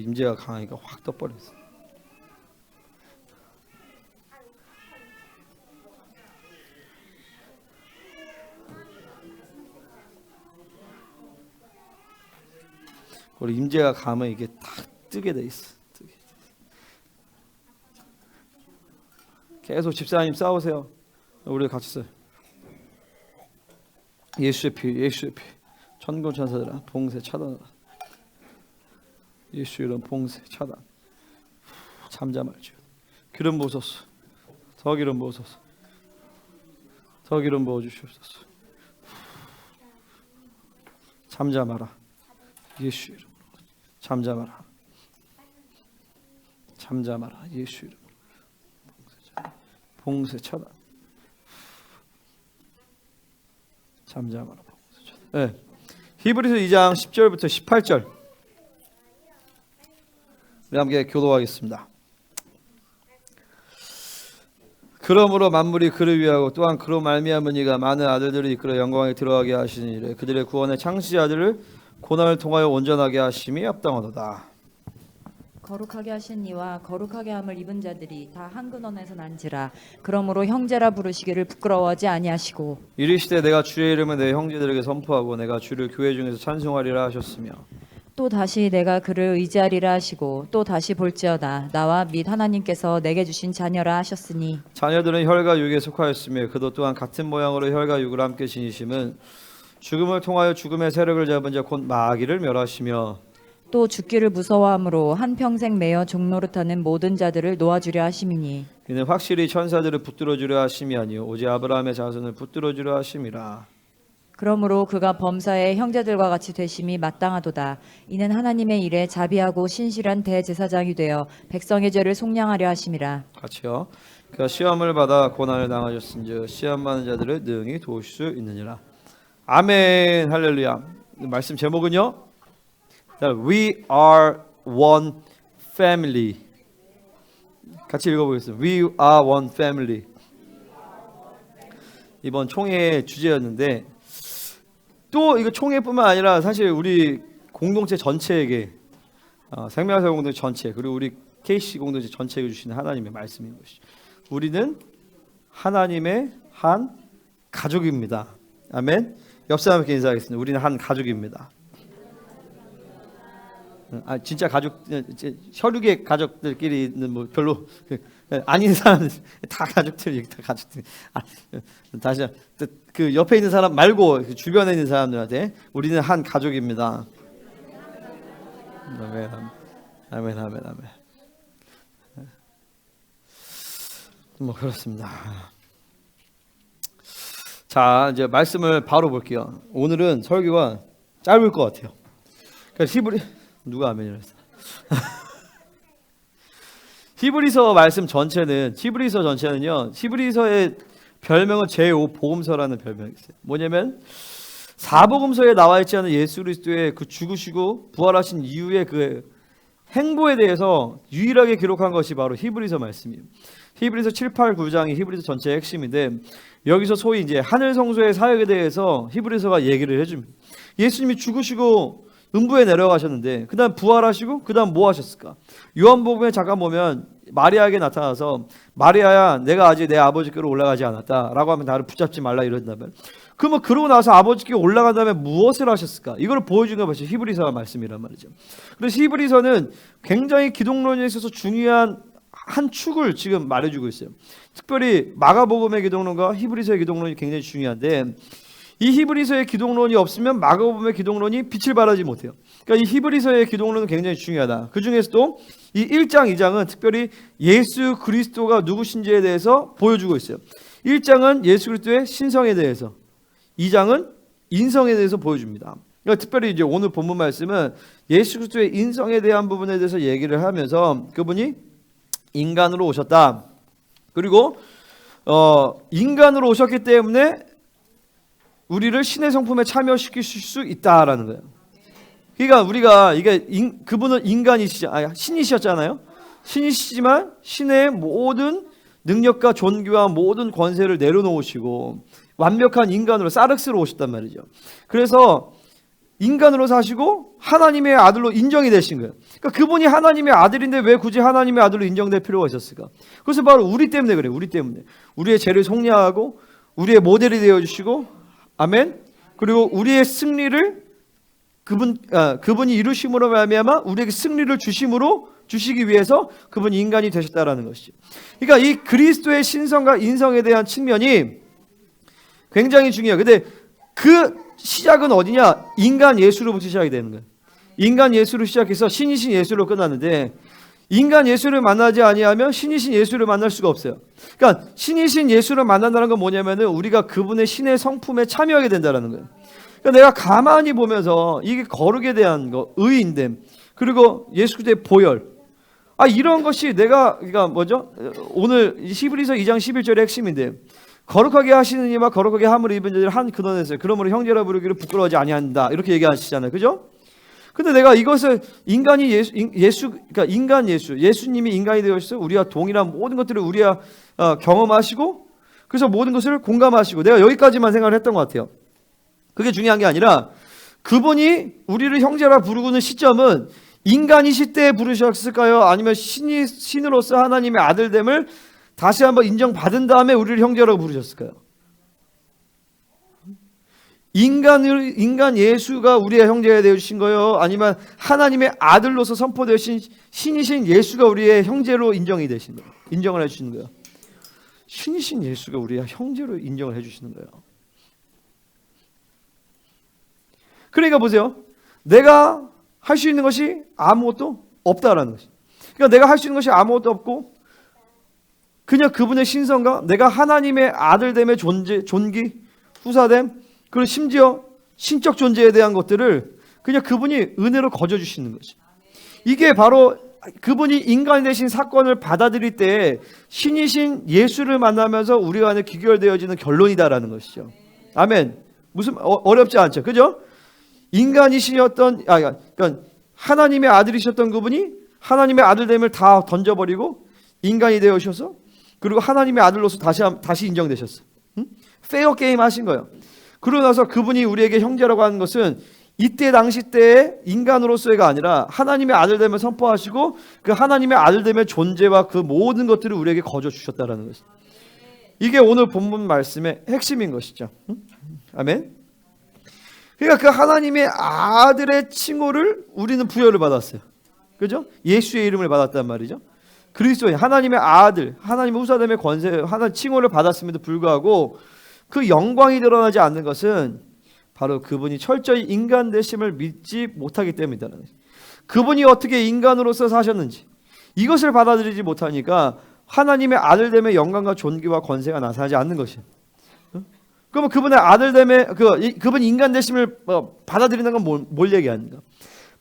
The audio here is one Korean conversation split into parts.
임재가 강하니까 확 떠버렸어. 우리 임재가 가면 이게 딱 뜨게 돼 있어. 뜨게. 계속 집사님 싸우세요. 우리 같이 써요. 예수의 피, 예수의 피. 천군 천사들아 봉쇄 차단하라. 예수 이름 봉쇄 차단. 잠잠할지어. 기름 부으소서. 더 기름 부으소서. 더 기름 부어 주시옵소서. 잠잠하라. 예수 이름으로 잠잠하라. 잠잠하라. 예수 이름으로 봉쇄 차단. 잠잠하라. 봉쇄 차단. 네. 히브리서 2장 10절부터 18절 우리 함께 교도하겠습니다. 그러므로 만물이 그를 위하고 또한 그로 말미암은 이가 많은 아들들을 이끌어 영광에 들어가게 하시니 이래 그들의 구원의 창시자들을 고난을 통하여 온전하게 하심이 합당하도다. 거룩하게 하신 이와 거룩하게 함을 입은 자들이 다 한 근원에서 난지라. 그러므로 형제라 부르시기를 부끄러워하지 아니하시고 이르시되 내가 주의 이름을 내 형제들에게 선포하고 내가 주를 교회 중에서 찬송하리라 하셨으며 또 다시 내가 그를 의지하리라 하시고 또 다시 볼지어다 나와 및 하나님께서 내게 주신 자녀라 하셨으니 자녀들은 혈과 육에 속하였으며 그도 또한 같은 모양으로 혈과 육을 함께 지니심은 죽음을 통하여 죽음의 세력을 잡은 자 곧 마귀를 멸하시며 또 죽기를 무서워함으로 한평생 매여 종노릇하는 모든 자들을 놓아주려 하심이니 이는 확실히 천사들을 붙들어주려 하심이 아니요 오직 아브라함의 자손을 붙들어주려 하심이라. 그러므로 그가 범사의 형제들과 같이 되심이 마땅하도다. 이는 하나님의 일에 자비하고 신실한 대제사장이 되어 백성의 죄를 속량하려 하심이라. 같이요. 그가 시험을 받아 고난을 당하셨은즉 시험 받는 자들을 능히 도우실 수 있느니라. 아멘. 할렐루야. 말씀 제목은요. We are one family. 같이 읽어보겠습니다. We are one family. 이번 총회의 주제였는데 또 이거 총회뿐만 아니라 사실 우리 공동체 전체에게 생명사 공동체 전체 그리고 우리 KC 공동체 전체에게 주시는 하나님의 말씀인 것이죠. 우리는 하나님의 한 가족입니다. 아멘. 옆 사람께 인사하겠습니다. 우리는 한 가족입니다. 진짜 가족 혈육의 가족들끼리는 뭐 별로 아닌 사람들 다 가족들 다 가족들. 다시 그 옆에 있는 사람 말고 그 주변에 있는 사람들한테 우리는 한 가족입니다. 아멘 아멘 아멘 아멘. 뭐 그렇습니다. 자 이제 말씀을 바로 볼게요. 오늘은 설교가 짧을 것 같아요. 그러니까 누가 아멘이랬어? 히브리서 말씀 전체는 히브리서의 별명은 제5복음서라는 별명이 있어요. 뭐냐면 사복음서에 나와 있지 않은 예수 그리스도의 그 죽으시고 부활하신 이후의 그 행보에 대해서 유일하게 기록한 것이 바로 히브리서 말씀이에요. 히브리서 7, 8, 9장이 히브리서 전체의 핵심인데 여기서 소위 이제 하늘 성소의 사역에 대해서 히브리서가 얘기를 해줍니다. 예수님이 죽으시고 음부에 내려가셨는데 그 다음 부활하시고 그 다음 뭐 하셨을까? 요한복음에 잠깐 보면 마리아에게 나타나서 마리아야 내가 아직 내 아버지께로 올라가지 않았다 라고 하면 나를 붙잡지 말라 이런다면 그러면 그러고 나서 아버지께 올라간 다음에 무엇을 하셨을까? 이걸 보여준 게 바로 히브리서 말씀이란 말이죠. 그래서 히브리서는 굉장히 기독론에 있어서 중요한 한 축을 지금 말해주고 있어요. 특별히 마가복음의 기독론과 히브리서의 기독론이 굉장히 중요한데 이 히브리서의 기독론이 없으면 마가복음의 기독론이 빛을 발하지 못해요. 그러니까 이 히브리서의 기독론은 굉장히 중요하다. 그 중에서도 이 1장, 2장은 특별히 예수 그리스도가 누구신지에 대해서 보여주고 있어요. 1장은 예수 그리스도의 신성에 대해서, 2장은 인성에 대해서 보여줍니다. 그러니까 특별히 이제 오늘 본문 말씀은 예수 그리스도의 인성에 대한 부분에 대해서 얘기를 하면서 그분이 인간으로 오셨다. 그리고 인간으로 오셨기 때문에 우리를 신의 성품에 참여시킬 수 있다라는 거예요. 그러니까 우리가 그분은 신이셨잖아요. 신이시지만 신의 모든 능력과 존귀와 모든 권세를 내려놓으시고 완벽한 인간으로 사륵스로 오셨단 말이죠. 그래서 인간으로 사시고 하나님의 아들로 인정이 되신 거예요. 그러니까 그분이 하나님의 아들인데 왜 굳이 하나님의 아들로 인정될 필요가 있었을까? 그것은 바로 우리 때문에 그래요. 우리 때문에. 우리의 죄를 속량하고 우리의 모델이 되어주시고, 아멘. 그리고 우리의 승리를 그분이 이루심으로 말미암아 우리에게 승리를 주시기 위해서 그분이 인간이 되셨다라는 것이죠. 그러니까 이 그리스도의 신성과 인성에 대한 측면이 굉장히 중요해요. 근데 그 시작은 어디냐? 인간 예수로부터 시작이 되는 거예요. 인간 예수로 시작해서 신이신 예수로 끝나는데, 인간 예수를 만나지 아니하면 신이신 예수를 만날 수가 없어요. 그러니까 신이신 예수를 만난다는 건 뭐냐면은 우리가 그분의 신의 성품에 참여하게 된다는 거예요. 그러니까 내가 가만히 보면서 이게 거룩에 대한 거, 의인됨, 그리고 예수 그리스도의 보혈, 이런 것이 그러니까 뭐죠? 오늘 히브리서 2장 11절의 핵심인데, 거룩하게 하시는 이와 거룩하게 함을 입은 자들 한 근원에서 그러므로 형제라 부르기를 부끄러워하지 아니한다, 이렇게 얘기하시잖아요. 그죠? 근데 내가 이것을 인간이 그러니까 인간 예수님이 인간이 되어서 우리와 동일한 모든 것들을 우리가 경험하시고, 그래서 모든 것을 공감하시고, 내가 여기까지만 생각을 했던 것 같아요. 그게 중요한 게 아니라 그분이 우리를 형제라 부르고는 시점은 인간이실 때 부르셨을까요? 아니면 신으로서 하나님의 아들됨을 다시 한번 인정받은 다음에 우리를 형제라고 부르셨을까요? 인간 예수가 우리의 형제가 되어주신 거예요? 아니면 하나님의 아들로서 선포되신 신이신 예수가 우리의 형제로 인정을 해주시는 거예요? 신이신 예수가 우리의 형제로 인정을 해주시는 거예요. 그러니까 보세요. 내가 할 수 있는 것이 아무것도 없다라는 것이. 그러니까 내가 할 수 있는 것이 아무것도 없고, 그냥 그분의 신성과 내가 하나님의 아들됨의 존귀, 후사됨, 그리고 심지어 신적 존재에 대한 것들을 그냥 그분이 은혜로 거저주시는 거죠. 이게 바로 그분이 인간이 되신 사건을 받아들일 때 신이신 예수를 만나면서 우리 안에 귀결되어지는 결론이다라는 것이죠. 아멘. 무슨 어렵지 않죠, 그죠? 인간이시였던, 그러니까 하나님의 아들이셨던 그분이 하나님의 아들됨을 다 던져버리고 인간이 되어셔서, 그리고 하나님의 아들로서 다시 인정되셨어. 페어 게임 하신 거예요. 그러고 나서 그분이 우리에게 형제라고 하는 것은 이때 당시 때의 인간으로서가 아니라 하나님의 아들됨을 선포하시고 그 하나님의 아들됨의 존재와 그 모든 것들을 우리에게 거저 주셨다라는 것이죠. 이게 오늘 본문 말씀의 핵심인 것이죠. 아멘. 그러니까 그 하나님의 아들의 칭호를 우리는 부여를 받았어요. 그죠? 예수의 이름을 받았단 말이죠. 그리스도인 하나님의 아들, 하나님의 후사됨의 권세, 하나님 칭호를 받았음에도 불구하고 그 영광이 드러나지 않는 것은 바로 그분이 철저히 인간 되심을 믿지 못하기 때문이다. 그분이 어떻게 인간으로서 사셨는지 이것을 받아들이지 못하니까 하나님의 아들됨의 영광과 존귀와 권세가 나타나지 않는 것이에요. 그러면 그분의 아들됨의 그분 인간 되심을 받아들이는 건 뭘 얘기하는가?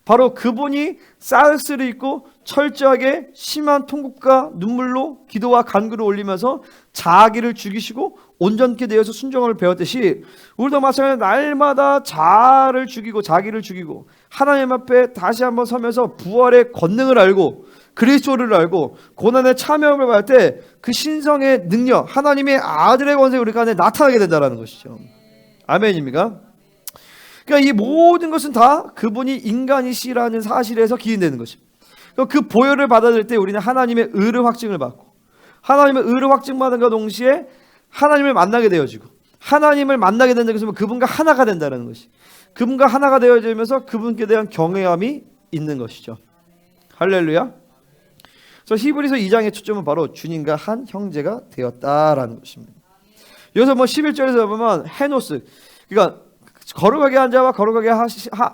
바로 그분이 쌀스를 입고 철저하게 심한 통곡과 눈물로 기도와 간구를 올리면서 자기를 죽이시고 온전케 되어서 순종을 배웠듯이 우리도 마찬가지로 날마다 자기를 죽이고 하나님 앞에 다시 한번 서면서 부활의 권능을 알고 그리스도를 알고 고난의 참여를 받을 때 그 신성의 능력, 하나님의 아들의 권세가 우리 안에 나타나게 된다는 것이죠. 아멘입니까? 그러니까 이 모든 것은 다 그분이 인간이시라는 사실에서 기인되는 것입니다. 그 보혈을 받아들일 때 우리는 하나님의 의를 확증을 받고, 하나님의 의를 확증받은과 동시에 하나님을 만나게 되어지고, 하나님을 만나게 된다는 것은 그분과 하나가 된다는 것이, 그분과 하나가 되어지면서 그분께 대한 경외함이 있는 것이죠. 할렐루야. 그래서 히브리서 2장의 초점은 바로 주님과 한 형제가 되었다라는 것입니다. 여기서 11절에서 보면 헤노스, 그러니까 거룩하게 한 자와 거룩하게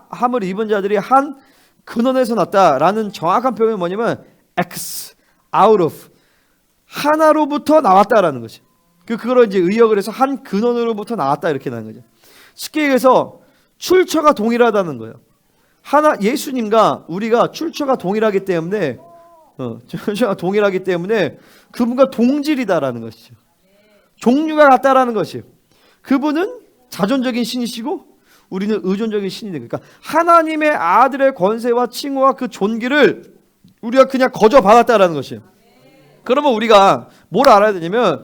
함을 입은 자들이 한 근원에서 났다라는 정확한 표현은 뭐냐면 X, out of, 하나로부터 나왔다라는 거죠. 그걸 이제 의역을 해서 한 근원으로부터 나왔다 이렇게 나는 거죠. 쉽게 얘기해서 출처가 동일하다는 거예요. 예수님과 우리가 출처가 동일하기 때문에 그분과 동질이다라는 것이죠. 종류가 같다라는 것이에요. 그분은 자존적인 신이시고 우리는 의존적인 신이 되니까 하나님의 아들의 권세와 칭호와 그 존귀를 우리가 그냥 거저 받았다라는 것이에요. 그러면 우리가 뭘 알아야 되냐면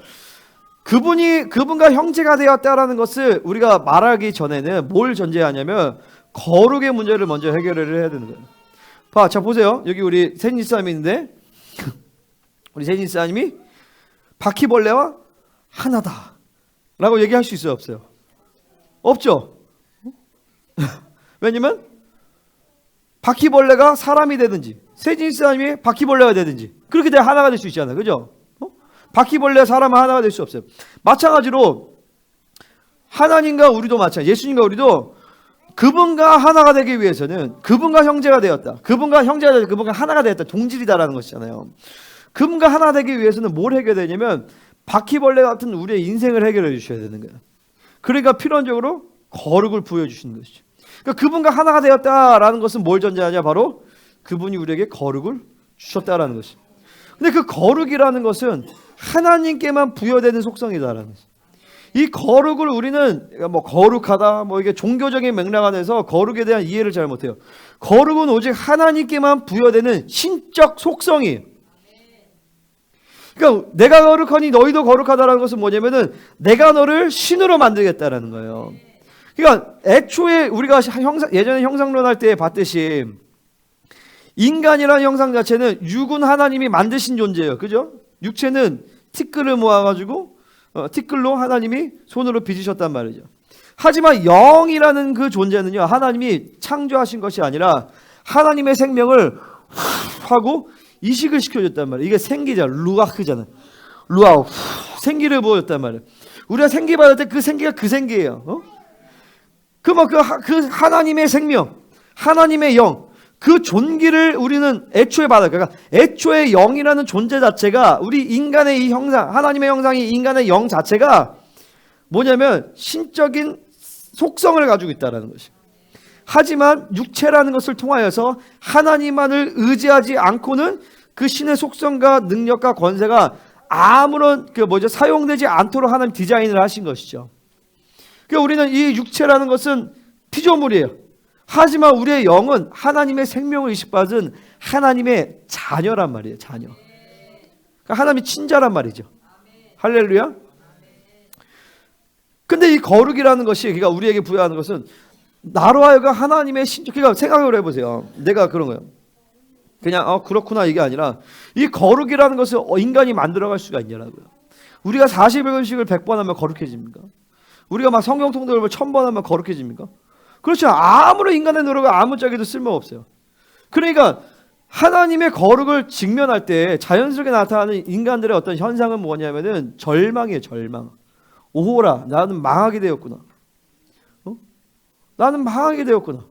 그분과 형제가 되었다라는 것을 우리가 말하기 전에는 뭘 전제하냐면 거룩의 문제를 먼저 해결을 해야 되는 거예요. 자 보세요. 여기 우리 세진사님이 있는데 우리 세진사님이 바퀴벌레와 하나다 라고 얘기할 수 있어요, 없어요? 없죠. 왜냐면 바퀴벌레가 사람이 되든지 세진사님이 바퀴벌레가 되든지 그렇게 돼야 하나가 될 수 있잖아요, 그죠? 바퀴벌레 사람은 하나가 될 수 없어요. 마찬가지로 하나님과 우리도 마찬가지, 예수님과 우리도 그분과 하나가 되기 위해서는 그분과 형제가 되었다. 그분과 형제가 되었다. 그분과 하나가 되었다. 동질이다라는 것이잖아요. 그분과 하나 되기 위해서는 뭘 해결해야 되냐면 바퀴벌레 같은 우리의 인생을 해결해 주셔야 되는 거예요. 그러니까 필연적으로 거룩을 부여주시는 것이죠. 그러니까 그분과 하나가 되었다라는 것은 뭘 전제하냐? 바로 그분이 우리에게 거룩을 주셨다라는 것이죠. 근데 그 거룩이라는 것은 하나님께만 부여되는 속성이다라는 것이죠. 이 거룩을 우리는 뭐 거룩하다 뭐 이게 종교적인 맥락 안에서 거룩에 대한 이해를 잘 못해요. 거룩은 오직 하나님께만 부여되는 신적 속성이에요. 그러니까 내가 거룩하니 너희도 거룩하다라는 것은 뭐냐면은 내가 너를 신으로 만들겠다라는 거예요. 그러니까 애초에 우리가 예전에 형상론 할 때 봤듯이 인간이라는 형상 자체는 육은 하나님이 만드신 존재예요. 그죠? 육체는 티끌을 모아가지고 티끌로 하나님이 손으로 빚으셨단 말이죠. 하지만 영이라는 그 존재는요, 하나님이 창조하신 것이 아니라 하나님의 생명을 하고 이식을 시켜줬단 말이에요. 이게 생기잖아. 루아흐잖아. 루아 생기를 부어줬단 말이에요. 우리가 생기 받을 때 그 생기가 그 생기예요. 그 하나님의 생명, 하나님의 영, 그 존귀를 우리는 애초에 받아요. 그러니까 애초에 영이라는 존재 자체가 우리 인간의 이 형상, 하나님의 형상이 인간의 영 자체가 뭐냐면 신적인 속성을 가지고 있다는 것이. 하지만 육체라는 것을 통하여서 하나님만을 의지하지 않고는 그 신의 속성과 능력과 권세가 아무런 사용되지 않도록 하나님 디자인을 하신 것이죠. 그러니까 우리는 이 육체라는 것은 피조물이에요. 하지만 우리의 영은 하나님의 생명을 이식받은 하나님의 자녀란 말이에요. 자녀. 그러니까 하나님의 친자란 말이죠. 할렐루야. 근데 이 거룩이라는 것이 그러니까 우리에게 부여하는 것은 나로 하여금 하나님의 신적. 그러니까 생각을 해보세요. 내가 그런 거예요. 그냥 그렇구나 이게 아니라 이 거룩이라는 것을 인간이 만들어갈 수가 있냐라고요. 우리가 40일간씩을 100번 하면 거룩해집니까? 우리가 막 성경 통독을 1000번 하면 거룩해집니까? 그렇죠. 아무런 인간의 노력을 아무짝에도 쓸모가 없어요. 그러니까 하나님의 거룩을 직면할 때 자연스럽게 나타나는 인간들의 어떤 현상은 뭐냐면은 절망이에요. 절망. 오호라 나는 망하게 되었구나. 나는 망하게 되었구나.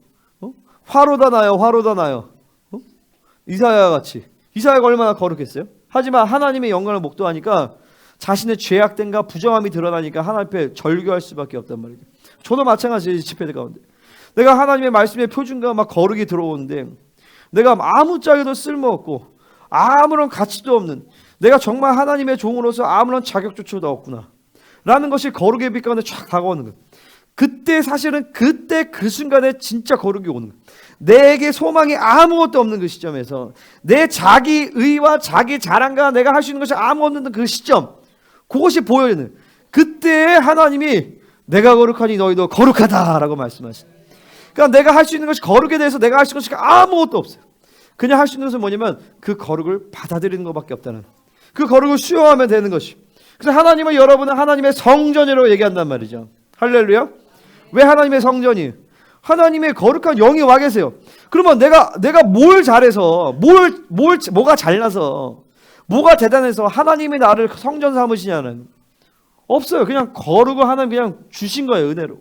화로다 나요. 화로다 나요. 이사야 같이. 이사야가 얼마나 거룩했어요? 하지만 하나님의 영광을 목도하니까 자신의 죄악됨과 부정함이 드러나니까 하나님 앞에 절규할 수밖에 없단 말이죠. 저도 마찬가지예요. 집회들 가운데. 내가 하나님의 말씀의 표준과 막 거룩이 들어오는데 내가 아무짝에도 쓸모없고 아무런 가치도 없는 내가 정말 하나님의 종으로서 아무런 자격조차도 없구나 라는 것이 거룩의 빛 가운데 쫙 다가오는 거예요. 그때 사실은 그때 그 순간에 진짜 거룩이 오는 거예요. 내게 소망이 아무것도 없는 그 시점에서 내 자기 의와 자기 자랑과 내가 할 수 있는 것이 아무것도 없는 그 시점, 그것이 보여지는 그때 하나님이 내가 거룩하니 너희도 거룩하다라고 말씀하시는. 그러니까 내가 할 수 있는 것이 거룩에 대해서 내가 할 수 있는 것이 아무것도 없어요. 그냥 할 수 있는 것은 뭐냐면 그 거룩을 받아들이는 것밖에 없다는, 그 거룩을 수용하면 되는 것이. 그래서 하나님은 여러분은 하나님의 성전이라고 얘기한단 말이죠. 할렐루야. 왜 하나님의 성전이에요? 하나님의 거룩한 영이 와 계세요. 그러면 내가 뭘 잘해서 뭐가 잘나서 뭐가 대단해서 하나님이 나를 성전 삼으시냐는 없어요. 그냥 거룩을 하나님 그냥 주신 거예요. 은혜로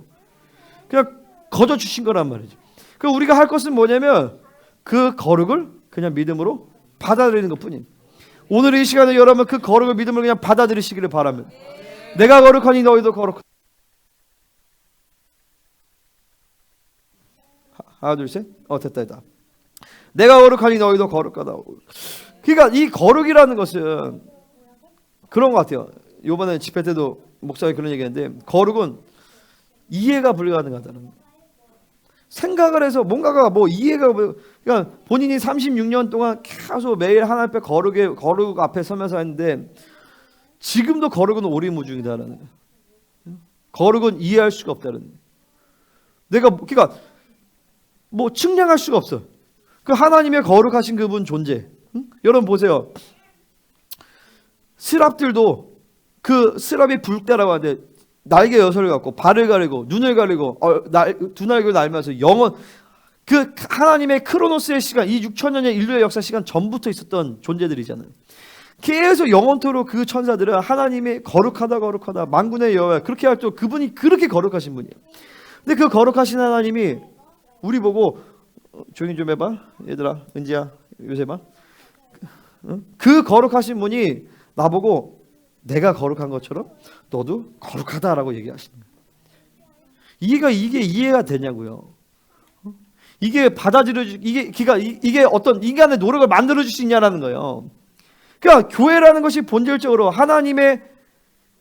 그냥 거저 주신 거란 말이죠. 그 우리가 할 것은 뭐냐면 그 거룩을 그냥 믿음으로 받아들이는 것뿐이에요. 오늘 이 시간에 여러분 그 거룩을 믿음으로 그냥 받아들이시기를 바랍니다. 내가 거룩하니 너희도 거룩하다. 하나 둘 셋. 됐다. 내가 거룩하니 너희도 거룩하다. 그러니까 이 거룩이라는 것은 그런 것 같아요. 이번에 집회 때도 목사님이 그런 얘기했는데 거룩은 이해가 불가능하다는, 생각을 해서 뭔가가 이해가, 그러니까 본인이 36년 동안 계속 매일 하나님 앞에 거룩 앞에 서면서 했는데 지금도 거룩은 오리무중이다라는 거예요. 거룩은 이해할 수가 없다는 거예요. 그러니까 뭐 측량할 수가 없어. 그 하나님의 거룩하신 그분 존재. 여러분 보세요. 스랍들도 그 스랍이 불때라고 하는데 날개 여섯을 갖고 발을 가리고 눈을 가리고 두 날개를 날면서 영원 그 하나님의 크로노스의 시간, 이 6천년의 인류의 역사 시간 전부터 있었던 존재들이잖아요. 계속 영원토록 그 천사들은 하나님이 거룩하다 만군의 여호와 그렇게 할 때 그분이 그렇게 거룩하신 분이에요. 근데 그 거룩하신 하나님이 우리 보고 조용히 좀 해봐 얘들아, 은지야, 요셉아, 그 거룩하신 분이 나보고 내가 거룩한 것처럼 너도 거룩하다라고 얘기하시는 거예요. 이게 이해가 되냐고요. 이게 받아들여지 이게 어떤 인간의 노력을 만들어줄 수 있냐라는 거예요. 그러니까 교회라는 것이 본질적으로 하나님의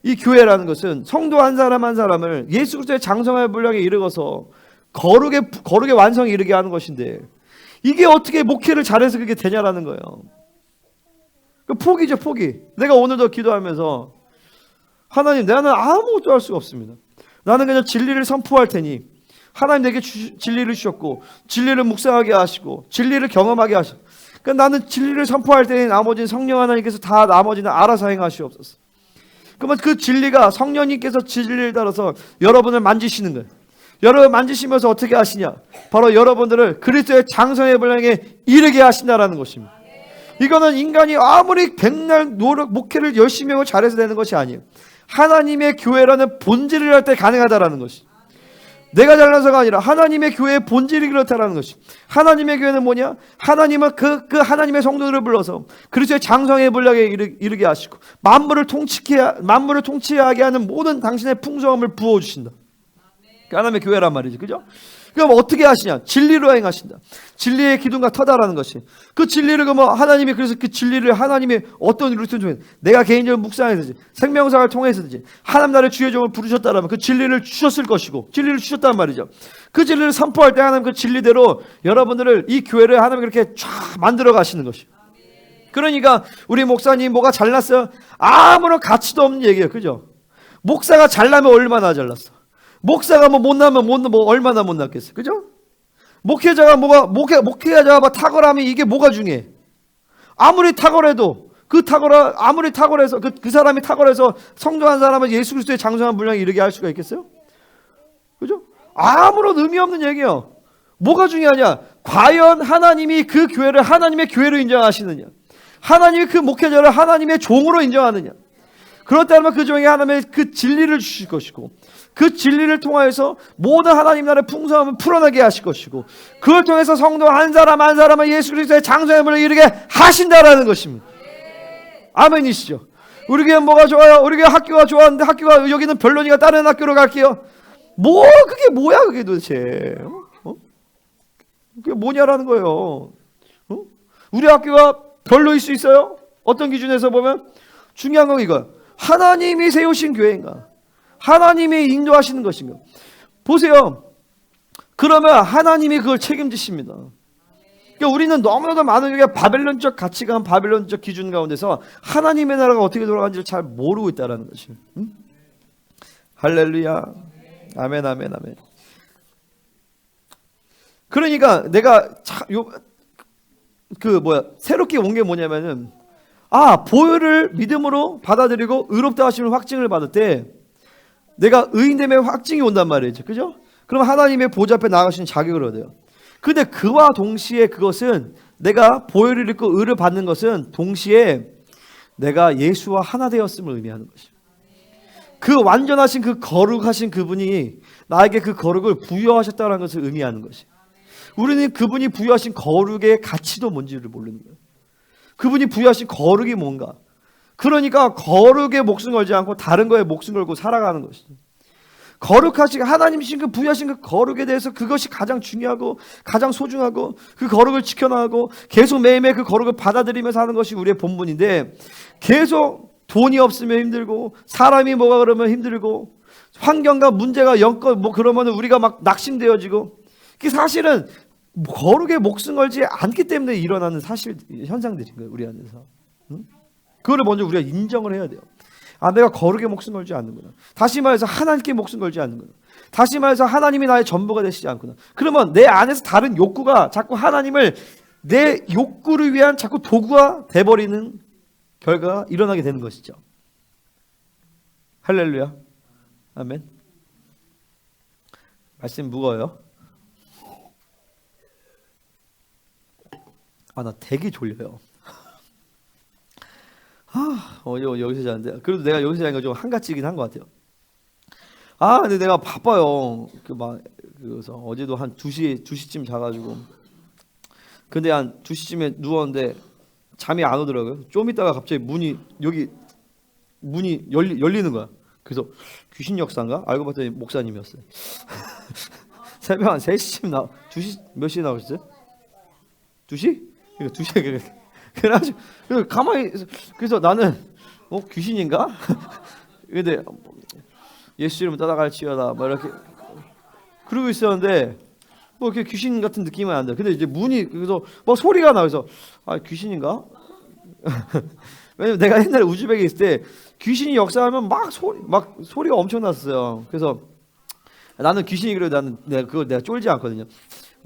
이 교회라는 것은 성도 한 사람 한 사람을 예수 그리스도의 장성할 분량에 이르어서 거룩의 완성에 이르게 하는 것인데 이게 어떻게 목회를 잘해서 그게 되냐라는 거예요. 그 포기죠, 포기. 내가 오늘도 기도하면서 하나님, 나는 아무것도 할 수가 없습니다. 나는 그냥 진리를 선포할 테니 하나님 내게 진리를 주셨고 진리를 묵상하게 하시고 진리를 경험하게 하시고 그러니까 나는 진리를 선포할 때니 나머지는 성령 하나님께서 다 나머지는 알아서 행하시옵소서. 그러면 그 진리가 성령님께서 진리를 따라서 여러분을 만지시는 거예요. 여러분 만지시면서 어떻게 하시냐? 바로 여러분들을 그리스도의 장성의 분량에 이르게 하신다라는 것입니다. 이거는 인간이 아무리 백날 노력 목회를 열심히 하고 잘해서 되는 것이 아니에요. 하나님의 교회라는 본질을 할 때 가능하다라는 것이. 내가 잘나서가 아니라 하나님의 교회의 본질이 그렇다라는 것이. 하나님의 교회는 뭐냐? 하나님은 그 하나님의 성도들을 불러서 그리스도의 장성의 분량에 이르게 하시고 만물을 통치하게 하는 모든 당신의 풍성함을 부어 주신다. 하나님의 교회란 말이지, 그죠? 그럼 어떻게 하시냐? 진리로 행하신다. 진리의 기둥과 터다라는 것이. 그 진리를 그러면 하나님이 그래서 그 진리를 하나님이 어떤 루트를 통해 내가 개인적으로 묵상해서지 생명사를 통해서든지 하나님 나라의 주의 종을 부르셨다라면 그 진리를 주셨을 것이고 진리를 주셨단 말이죠. 그 진리를 선포할 때 하나님 그 진리대로 여러분들을 이 교회를 하나님 그렇게 쫙 만들어 가시는 것이. 그러니까 우리 목사님 뭐가 잘났어요? 아무런 가치도 없는 얘기예요, 그죠? 목사가 잘나면 얼마나 잘났어? 목사가 뭐 못나면 뭐 얼마나 못났겠어, 그죠? 목회자가 목회자가 탁월하면 이게 뭐가 중요해? 아무리 탁월해도 아무리 탁월해서 그 사람이 탁월해서 성도 한 사람은 예수 그리스도의 장성한 분량에 이르게 할 수가 있겠어요? 그죠? 아무런 의미 없는 얘기예요. 뭐가 중요하냐? 과연 하나님이 그 교회를 하나님의 교회로 인정하시느냐? 하나님이 그 목회자를 하나님의 종으로 인정하느냐? 그렇다면 그 종에게 하나님의 그 진리를 주실 것이고 그 진리를 통하여서 모든 하나님 나라의 풍성함을 풀어나게 하실 것이고 그걸 통해서 성도 한 사람 한 사람은 예수 그리스도의 장성의 분량에 이르게 하신다라는 것입니다. 아멘이시죠? 우리 교회 뭐가 좋아요? 우리 교회 학교가 좋았는데 학교가 여기는 별로니까 다른 학교로 갈게요. 그게 뭐야 그게 도대체? 그게 뭐냐라는 거예요. 우리 학교가 별로일 수 있어요? 어떤 기준에서 보면 중요한 건 이거야. 하나님이 세우신 교회인가? 하나님이 인도하시는 것인가? 보세요. 그러면 하나님이 그걸 책임지십니다. 그러니까 우리는 너무나도 많은 게 바벨론적 가치관, 바벨론적 기준 가운데서 하나님의 나라가 어떻게 돌아가는지를 잘 모르고 있다는 것이. 할렐루야. 아멘, 아멘, 아멘. 그러니까 내가 새롭게 온 게 뭐냐면은 보혈을 믿음으로 받아들이고 의롭다 하심을 확증을 받을 때 내가 의인됨의 확증이 온단 말이죠. 그죠? 그럼 하나님의 보좌 앞에 나가시는 자격을 얻어요. 근데 그와 동시에 그것은 내가 보혈을 입고 의를 받는 것은 동시에 내가 예수와 하나 되었음을 의미하는 것이에요. 그 완전하신 그 거룩하신 그분이 나에게 그 거룩을 부여하셨다는 것을 의미하는 것이에요. 우리는 그분이 부여하신 거룩의 가치도 뭔지를 모르는 거예요. 그분이 부여하신 거룩이 뭔가. 그러니까 거룩에 목숨 걸지 않고 다른 거에 목숨 걸고 살아가는 것이죠. 거룩하신 하나님이신 그 부여하신 그 거룩에 대해서 그것이 가장 중요하고 가장 소중하고 그 거룩을 지켜나가고 계속 매일매일 그 거룩을 받아들이면서 하는 것이 우리의 본분인데 계속 돈이 없으면 힘들고 사람이 뭐가 그러면 힘들고 환경과 문제가 영껏 그러면 우리가 막 낙심되어지고 그게 사실은 거룩에 목숨 걸지 않기 때문에 일어나는 현상들인 거예요. 우리 안에서. 그거를 먼저 우리가 인정을 해야 돼요. 아, 내가 거룩에 목숨 걸지 않는구나. 다시 말해서 하나님께 목숨 걸지 않는구나. 다시 말해서 하나님이 나의 전부가 되시지 않구나. 그러면 내 안에서 다른 욕구가 자꾸 하나님을 내 욕구를 위한 자꾸 도구가 돼버리는 결과가 일어나게 되는 것이죠. 할렐루야. 아멘. 말씀 무거워요. 아, 나 되게 졸려요. 여기서 자는데 그래도 내가 여기서 자는 거 좀 한가지긴 한 것 같아요. 아, 근데 내가 바빠요. 그래서 어제도 한 2시쯤 자가지고, 근데 한 2시쯤에 누웠는데 잠이 안 오더라고요. 좀 있다가 갑자기 문이 열리는 거야. 그래서 귀신 역사인가? 알고 봤더니 목사님이었어요. 새벽 한 3시쯤 2시 몇 시에 나오셨어요? 2시? 그러니까 2시에 그래가지고 가만히, 그래서 나는 귀신인가? 근데 예수 이름 따라갈지어다 막 이렇게 그러고 있었는데 뭐 이렇게 귀신 같은 느낌은 안 돼. 근데 이제 문이, 그래서 막 소리가 나. 그래서 아, 귀신인가? 왜냐면 내가 옛날에 우즈벡에 있을 때 귀신이 역사하면 막 소리가 엄청 났어요. 그래서 나는 귀신이, 그래도 나는 내가 쫄지 않거든요.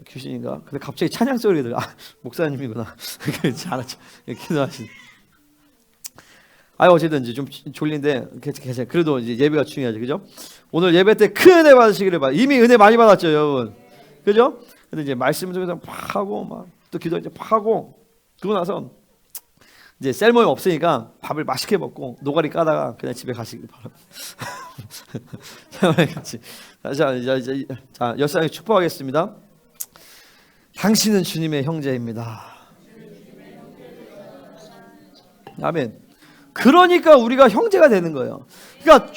귀신인가? 근데 갑자기 찬양 소리가 들려. 아, 목사님이구나. 그렇지 않았죠. 기도하신. 어쨌든 이제 좀 졸린데 괜찮아요. 그래도 이제 예배가 중요하죠, 그죠? 오늘 예배 때 큰 은혜 받으시기를 바랍니다. 이미 은혜 많이 받았죠, 여러분, 그죠? 근데 이제 말씀 속에서 팍 하고 막 또 기도 이제 팍 하고, 그러고 나서 이제 셀 모임 없으니까 밥을 맛있게 먹고 노가리 까다가 그냥 집에 가시길 바랍니다. 같이 자, 열사님 축복하겠습니다. 당신은 주님의 형제입니다. 아멘. 그러니까 우리가 형제가 되는 거예요. 그러니까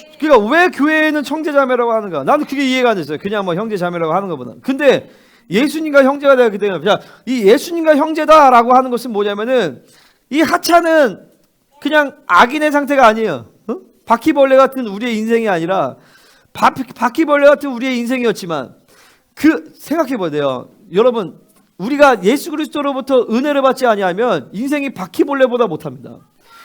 왜 교회에는 형제자매라고 하는가? 나도 그게 이해가 안 됐어요. 그냥 뭐 형제자매라고 하는 것보다. 근데 예수님과 형제가 되기 때문에, 이 예수님과 형제다라고 하는 것은 뭐냐면은, 이 하찮은 그냥 악인의 상태가 아니에요. 바퀴벌레 같은 우리의 인생이 아니라, 바퀴벌레 같은 우리의 인생이었지만, 생각해 보세요. 여러분, 우리가 예수 그리스도로부터 은혜를 받지 아니하면 인생이 바퀴벌레보다 못합니다.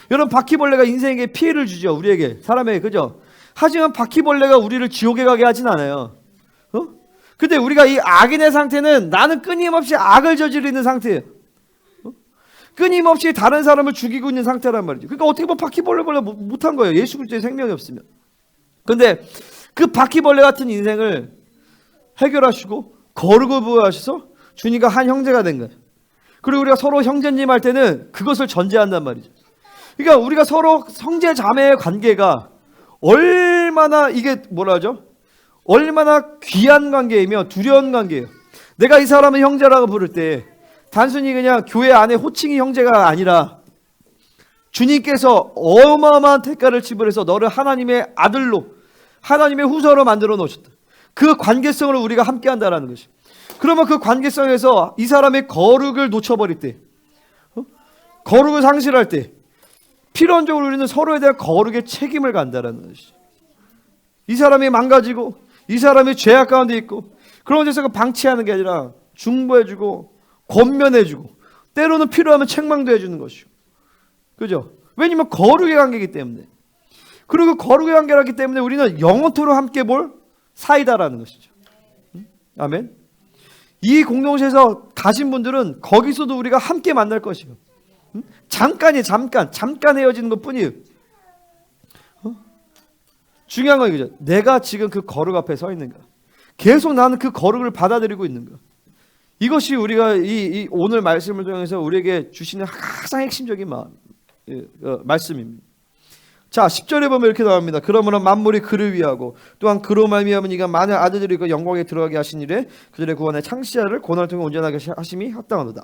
여러분, 바퀴벌레가 인생에게 피해를 주죠. 우리에게, 사람에게, 그죠? 하지만 바퀴벌레가 우리를 지옥에 가게 하진 않아요. 근데 우리가 이 악인의 상태는, 나는 끊임없이 악을 저지르는 상태예요. 끊임없이 다른 사람을 죽이고 있는 상태란 말이죠. 그러니까 어떻게 보면 바퀴벌레보다 못한 거예요. 예수 그리스도의 생명이 없으면. 근데 그 바퀴벌레 같은 인생을 해결하시고 거룩을 부여하셔서 주님과 한 형제가 된 거예요. 그리고 우리가 서로 형제님 할 때는 그것을 전제한단 말이죠. 그러니까 우리가 서로 형제 자매의 관계가 얼마나, 이게 뭐라 하죠? 얼마나 귀한 관계이며 두려운 관계예요. 내가 이 사람을 형제라고 부를 때 단순히 그냥 교회 안에 호칭이 형제가 아니라, 주님께서 어마어마한 대가를 지불해서 너를 하나님의 아들로, 하나님의 후손으로 만들어 놓으셨다. 그 관계성을 우리가 함께 한다는 것이. 그러면 그 관계성에서 이 사람의 거룩을 놓쳐버릴 때, 거룩을 상실할 때, 필연적으로 우리는 서로에 대한 거룩의 책임을 간다는 것이. 이 사람이 망가지고, 이 사람이 죄악 가운데 있고, 그런 데서 방치하는 게 아니라 중보해주고 권면해주고, 때로는 필요하면 책망도 해주는 것이요. 그죠? 왜냐면 거룩의 관계이기 때문에. 그리고 거룩의 관계라기 때문에 우리는 영원토록 함께 볼 사이다라는 것이죠. 아멘. 이 공동체에서 가신 분들은 거기서도 우리가 함께 만날 것이요. 잠깐 헤어지는 것 뿐이에요. 중요한 건 이거죠. 내가 지금 그 거룩 앞에 서 있는가? 계속 나는 그 거룩을 받아들이고 있는가? 이것이 우리가 이 오늘 말씀을 통해서 우리에게 주시는 가장 핵심적인 말씀입니다. 자, 10절에 보면 이렇게 나옵니다. 그러므로 만물이 그를 위하고 또한 그로 말미암은 이가 많은 아들들이 그 영광에 들어가게 하신 일에 그들의 구원의 창시자를 고난을 통해 온전하게 하심이 합당하도다.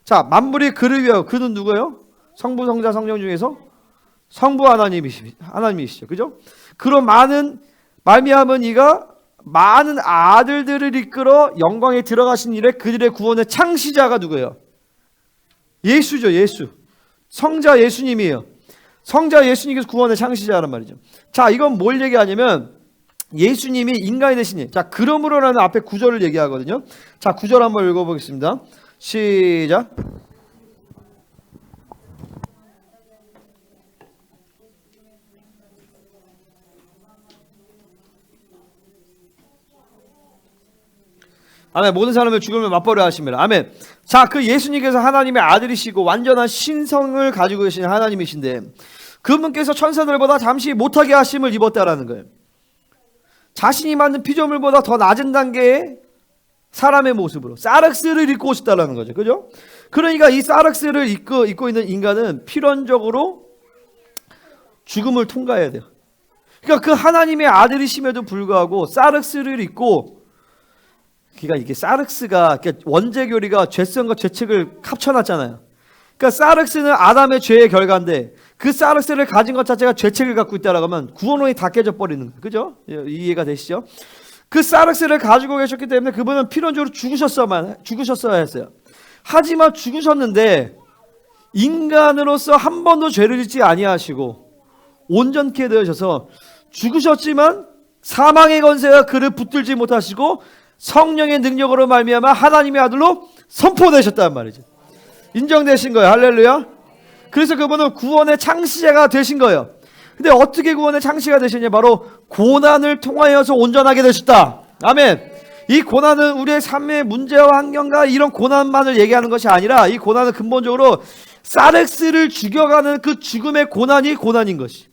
자, 만물이 그를 위하고, 그는 누구예요? 성부, 성자, 성령 중에서 성부 하나님이시죠. 그죠? 그로 많은 말미암은 이가 많은 아들들을 이끌어 영광에 들어가신 일에 그들의 구원의 창시자가 누구예요? 예수죠. 예수. 성자 예수님이에요. 성자 예수님께서 구원의 창시자란 말이죠. 자, 이건 뭘 얘기하냐면 예수님이 인간이 되신 일. 자, 그러므로라는 앞에 구절을 얘기하거든요. 자, 구절 한번 읽어보겠습니다. 시작. 아멘. 모든 사람을 죽음을 맛보려 하심이라. 아멘. 자, 그 예수님께서 하나님의 아들이시고 완전한 신성을 가지고 계신 하나님이신데 그분께서 천사들보다 잠시 못하게 하심을 입었다라는 거예요. 자신이 만든 피조물보다 더 낮은 단계의 사람의 모습으로 사륵스를 입고 오셨다라는 거죠. 그죠? 그러니까 이 사륵스를 입고 있는 인간은 필연적으로 죽음을 통과해야 돼요. 그러니까 그 하나님의 아들이심에도 불구하고 사륵스를 입고, 그러니까 이게 사륵스가 원죄교리가 죄성과 죄책을 합쳐놨잖아요. 그러니까 사륵스는 아담의 죄의 결과인데 그 사륵스를 가진 것 자체가 죄책을 갖고 있다라고 하면 구원론이 다 깨져버리는 거예요. 그죠? 이해가 되시죠? 그 사륵스를 가지고 계셨기 때문에 그분은 필연적으로 죽으셨어야 했어요. 하지만 죽으셨는데 인간으로서 한 번도 죄를 짓지 아니하시고 온전케 되셔서 죽으셨지만 사망의 권세가 그를 붙들지 못하시고 성령의 능력으로 말미암아 하나님의 아들로 선포되셨단 말이죠. 인정되신 거예요. 할렐루야. 그래서 그분은 구원의 창시자가 되신 거예요. 근데 어떻게 구원의 창시가 되시냐? 바로 고난을 통하여서 온전하게 되셨다. 아멘. 이 고난은 우리의 삶의 문제와 환경과 이런 고난만을 얘기하는 것이 아니라 이 고난은 근본적으로 사륵스를 죽여가는 그 죽음의 고난이 고난인 것이,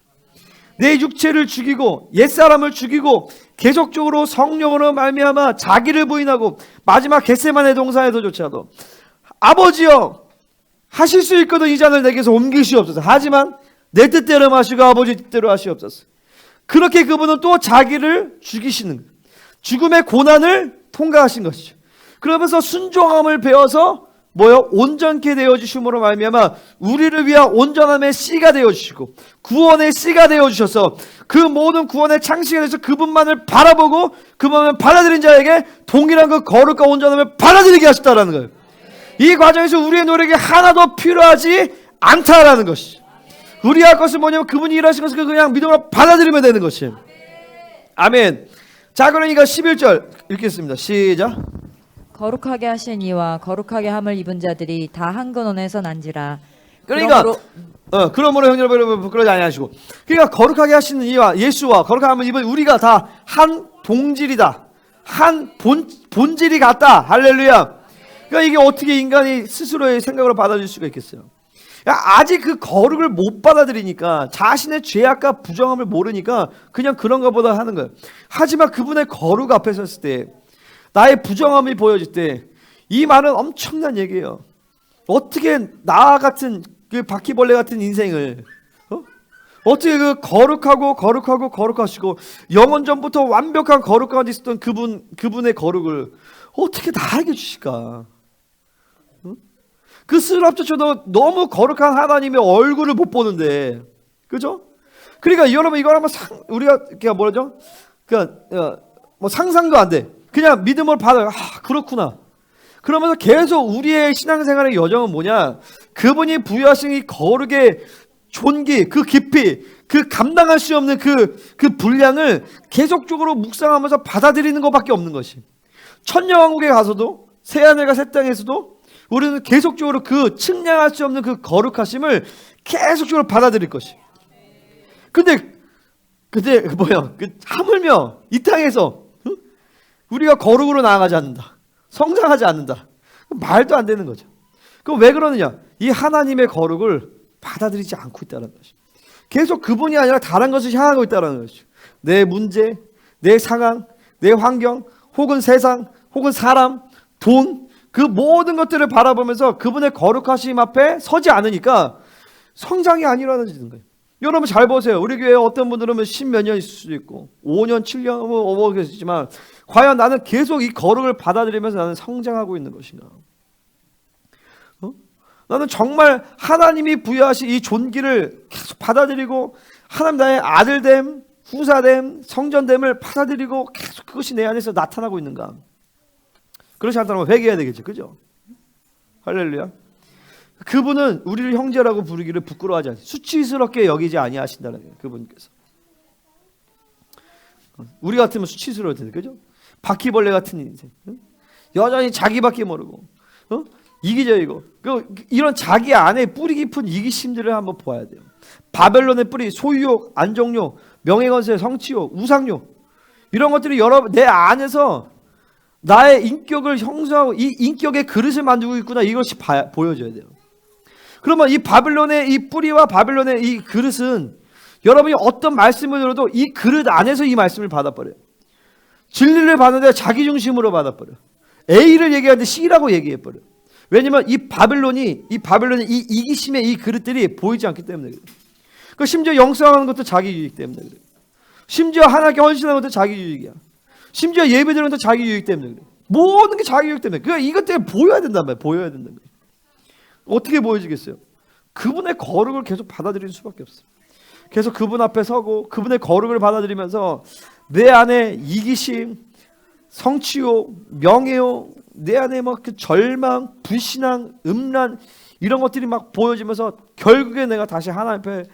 내 육체를 죽이고 옛사람을 죽이고 계속적으로 성령으로 말미암아 자기를 부인하고 마지막 겟세마네 동산에서조차도 아버지여 하실 수 있거든 이 잔을 내게서 옮기시옵소서. 하지만 내 뜻대로 마시고 아버지 뜻대로 하시옵소서. 그렇게 그분은 또 자기를 죽이시는 거예요. 죽음의 고난을 통과하신 것이죠. 그러면서 순종함을 배워서 온전케 되어주심으로 말미암아 우리를 위한 온전함의 씨가 되어주시고 구원의 씨가 되어주셔서 그 모든 구원의 창시가 되어서 그분만을 바라보고 그분만을 받아들인 자에게 동일한 그 거룩과 온전함을 받아들이게 하셨다라는 거예요. 이 과정에서 우리의 노력이 하나도 필요하지 않다라는 것이, 우리가 할 것은 뭐냐면 그분이 일하신 것을 그냥 믿음으로 받아들이면 되는 것이에요. 아멘. 자, 그러니까 11절 읽겠습니다. 시작. 거룩하게 하신 이와 거룩하게 함을 입은 자들이 다 한 근원에서 난지라. 그러니까 그러므로 형제를 부끄러지 아니하시고, 그러니까 거룩하게 하시는 이와 예수와 거룩한 함을 입은 우리가 다 한 본질이다. 한 본질이 같다. 할렐루야. 그러니까 이게 어떻게 인간이 스스로의 생각으로 받아들일 수가 있겠어요? 아직 그 거룩을 못 받아들이니까, 자신의 죄악과 부정함을 모르니까 그냥 그런가 보다 하는 거예요. 하지만 그분의 거룩 앞에 섰을 때, 나의 부정함이 보여질 때, 이 말은 엄청난 얘기예요. 어떻게 나 같은 그 바퀴벌레 같은 인생을 어떻게 그 거룩하시고 영원 전부터 완벽한 거룩 가운데 있었던 그분의 거룩을 어떻게 나에게 주실까? 그 스스로조차도 너무 거룩한 하나님의 얼굴을 못 보는데, 그죠? 그러니까 여러분 이걸 한번 우리가 뭐라죠? 뭐 상상도 안 돼. 그냥 믿음으로 받아요. 그렇구나. 그러면서 계속 우리의 신앙생활의 여정은 뭐냐? 그분이 부여하신 이 거룩의 존귀, 그 깊이, 그 감당할 수 없는 그 분량을 계속적으로 묵상하면서 받아들이는 것밖에 없는 것이. 천년왕국에 가서도, 새하늘과 새 땅에서도 우리는 계속적으로 그 측량할 수 없는 그 거룩하심을 계속적으로 받아들일 것이. 근데 하물며 이 땅에서 우리가 거룩으로 나아가지 않는다, 성장하지 않는다, 말도 안 되는 거죠. 그럼 왜 그러느냐? 이 하나님의 거룩을 받아들이지 않고 있다는 것이. 계속 그분이 아니라 다른 것을 향하고 있다는 것이. 내 문제, 내 상황, 내 환경, 혹은 세상, 혹은 사람, 돈, 그 모든 것들을 바라보면서 그분의 거룩하심 앞에 서지 않으니까 성장이 안 일어나지는 거예요. 여러분 잘 보세요. 우리 교회에 어떤 분들은 10몇 년 있을 수도 있고 5년, 7년 오버겠지만 과연 나는 계속 이 거룩을 받아들이면서 나는 성장하고 있는 것인가? 나는 정말 하나님이 부여하신 이 존귀를 계속 받아들이고 하나님 나의 아들됨, 후사됨, 성전됨을 받아들이고 계속 그것이 내 안에서 나타나고 있는가? 그렇지 않다면 회개해야 되겠죠. 그죠? 할렐루야. 그분은 우리를 형제라고 부르기를 부끄러워하지 않으세요. 수치스럽게 여기지 아니하신다는 거예요. 그분께서. 우리 같으면 수치스러울 텐데, 그죠? 바퀴벌레 같은 인생. 여전히 자기밖에 모르고, 이기적이고, 이런 자기 안에 뿌리 깊은 이기심들을 한번 보아야 돼요. 바벨론의 뿌리, 소유욕, 안정욕, 명예건세, 성취욕, 우상욕, 이런 것들이 내 안에서 나의 인격을 형성하고 이 인격의 그릇을 만들고 있구나. 이것이 보여져야 돼요. 그러면 이 바빌론의 이 뿌리와 바빌론의 이 그릇은 여러분이 어떤 말씀을 들어도 이 그릇 안에서 이 말씀을 받아버려요. 진리를 받는데 자기 중심으로 받아버려요. A를 얘기하는데 C라고 얘기해버려요. 왜냐면 이 바빌론의 이 이기심의 이 그릇들이 보이지 않기 때문에 그래요. 그 심지어 영성하는 것도 자기 유익 때문에 그래요. 심지어 하나님께 헌신하는 것도 자기 유익이야. 심지어 예배드리는 것도 자기 유익 때문에 그래요. 모든 게 자기 유익 때문에. 그러니까 이것 때문에 보여야 된단 말이에요. 보여야 된다는 거예요. 어떻게 보여지겠어요? 그분의 거룩을 계속 받아들이는 수밖에 없어요. 계속 그분 앞에 서고 그분의 거룩을 받아들이면서 내 안에 이기심, 성취욕, 명예욕, 내 안에 막 그 절망, 불신앙, 음란 이런 것들이 막 보여지면서 결국에 내가 다시 하나님의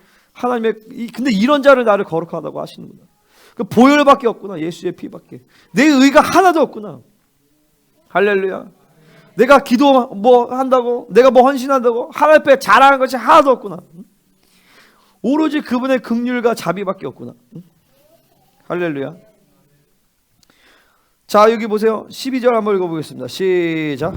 근데 이런 자를 나를 거룩하다고 하시는구나. 그 보혈밖에 없구나. 예수의 피밖에. 내 의가 하나도 없구나. 할렐루야. 내가 기도 뭐 한다고, 내가 뭐 헌신한다고 하나님 앞에 자랑하는 것이 하나도 없구나. 오로지 그분의 긍휼과 자비밖에 없구나. 할렐루야. 자, 여기 보세요. 12절 한번 읽어보겠습니다. 시작.